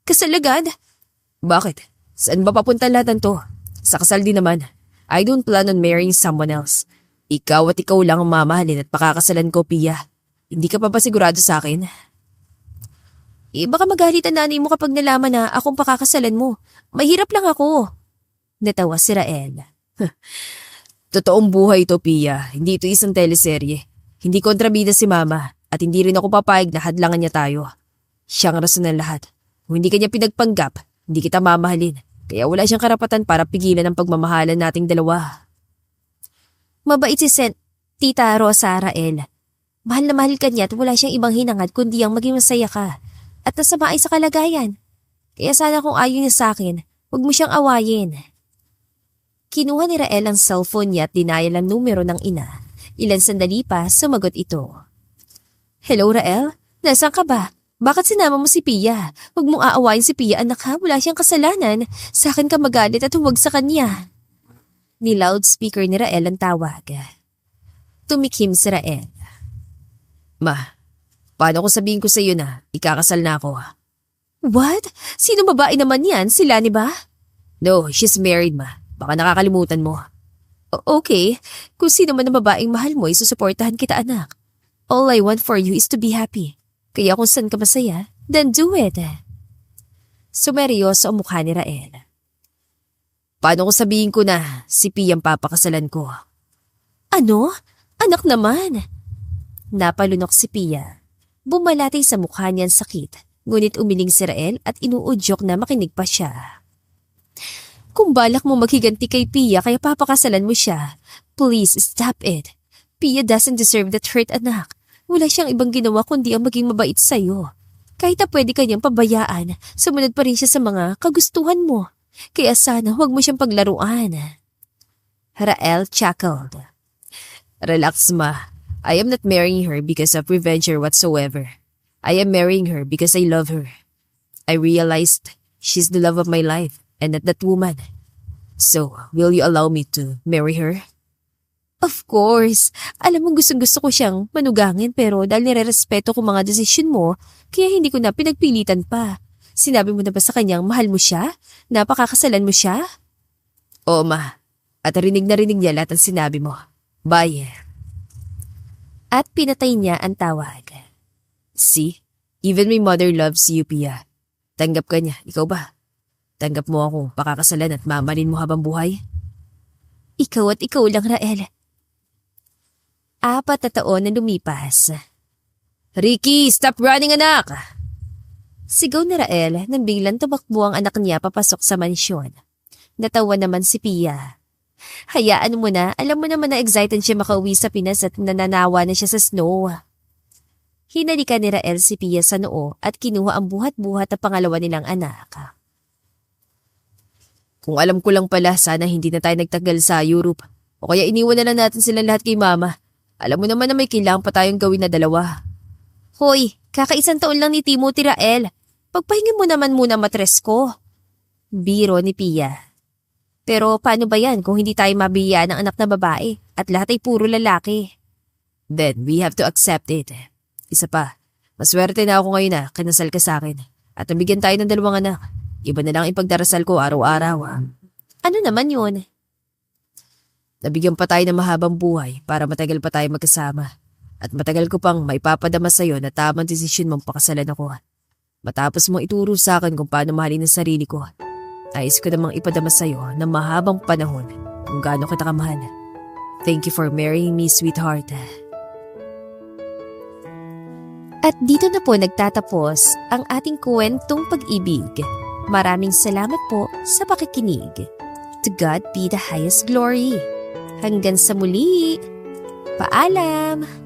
Kasalagad? Bakit? Saan ba papunta lahat ng to? Sa kasal din naman. I don't plan on marrying someone else. Ikaw at ikaw lang ang mamahalin at pakakasalan ko, Pia. Hindi ka pa ba sigurado sa akin? Baka magalit ang nanay mo kapag nalaman na akong pakakasalan mo. Mahirap lang ako. Natawa si Rael. Totoong buhay ito, Pia. Hindi ito isang teleserye. Hindi kontrabida si Mama at hindi rin ako papayag na hadlangan niya tayo. Siya ang rason ng lahat. Kung hindi kanya pinagpanggap, hindi kita mamahalin. Kaya wala siyang karapatan para pigilan ang pagmamahalan nating dalawa. Mabait si Tita Rosa, Rael. Mahal na mahal ka niya at wala siyang ibang hinangad kundi ang maging masaya ka. At nasama ay sa kalagayan. Kaya sana kung ayaw niya sa akin, huwag mo siyang awayin. Kinuha ni Rael ang cellphone niya at dinayal ang numero ng ina. Ilan sandali pa, sumagot ito. Hello, Rael? Nasaan ka ba? Bakit sinama mo si Pia? Huwag mong aawayin si Pia, anak ha. Wala siyang kasalanan. Sa akin ka magalit at huwag sa kanya. Ni loudspeaker ni Rael ang tawag. Tumikim si Rael. Ma, paano ko sabihin ko sa iyo na ikakasal na ako? What? Sino babae naman yan? Sila ni ba? No, she's married, ma. Baka nakakalimutan mo. Okay, kung sino man ang babaeng mahal mo, isusuportahan kita, anak. All I want for you is to be happy. Kaya kung saan ka masaya, then do it. Sumeryoso ang mukha ni Rael. Paano ko sabihin ko na si Pia ang papakasalan ko? Ano? Anak naman. Napalunok si Pia. Bumalatay sa mukha niya ang sakit, ngunit umiling si Rael at inuudyok na makinig pa siya. Kung balak mo maghiganti kay Pia kaya papakasalan mo siya, please stop it. Pia doesn't deserve that hurt, anak. Wala siyang ibang ginawa kundi ang maging mabait sa'yo. Kahit na pwede kanyang pabayaan, sumunod pa rin siya sa mga kagustuhan mo. Kaya sana huwag mo siyang paglaruan. Rael chuckled. Relax, ma. I am not marrying her because of revenge or whatsoever. I am marrying her because I love her. I realized she's the love of my life and not that woman. So, will you allow me to marry her? Of course. Alam mo gustong-gusto ko siyang manugangin pero dahil nire-respeto ko mga desisyon mo, kaya hindi ko na pinagpilitan pa. Sinabi mo na ba sa kanyang mahal mo siya? Napakakasalan mo siya? Oo, ma. At rinig na rinig niya lahat ang sinabi mo. Bye. At pinatay niya ang tawag. See? Even my mother loves you, Pia. Tanggap ka niya. Ikaw ba? Tanggap mo akong pakakasalan at mamalin mo habang buhay? Ikaw at ikaw lang, Rael. 4 na taon na lumipas. Ricky, stop running, anak! Sigaw ni Rael nang biglang tumakbo ang anak niya papasok sa mansyon. Natawa naman si Pia. Hayaan mo na, alam mo naman na excited siya makauwi sa Pinas at nananawa na siya sa snow. Hinalikan ni Rael si Pia sa noo at kinuha ang buhat-buhat na pangalawa nilang anak. Kung alam ko lang pala, sana hindi na tayo nagtagal sa Europe. O kaya iniwan na lang natin silang lahat kay mama. Alam mo naman na may kailangan pa tayong gawin na dalawa. Hoy, kakaisang taon lang ni Timothy, Rael. Pagpahinga mo naman muna matres ko. Biro ni Pia. Pero paano ba yan kung hindi tayo mabiyayaan ng anak na babae at lahat ay puro lalaki? Then we have to accept it. Isa pa, maswerte na ako ngayon na kinasal ka sa akin. At nabigyan tayo ng 2 anak. Iba na lang ipagdarasal ko araw-araw. Ano naman yun? Nabigyan pa tayo ng mahabang buhay para matagal pa tayo magkasama. At matagal ko pang maipapadama sa'yo na tamang desisyon mong pakasalan ako. Matapos mong ituro sa akin kung paano mahalin ang sarili ko, ayos ko namang ipadama sa'yo ng mahabang panahon kung gaano kita kamahal. Thank you for marrying me, sweetheart. At dito na po nagtatapos ang ating kwentong pag-ibig. Maraming salamat po sa pakikinig. To God be the highest glory. Hanggang sa muli. Paalam!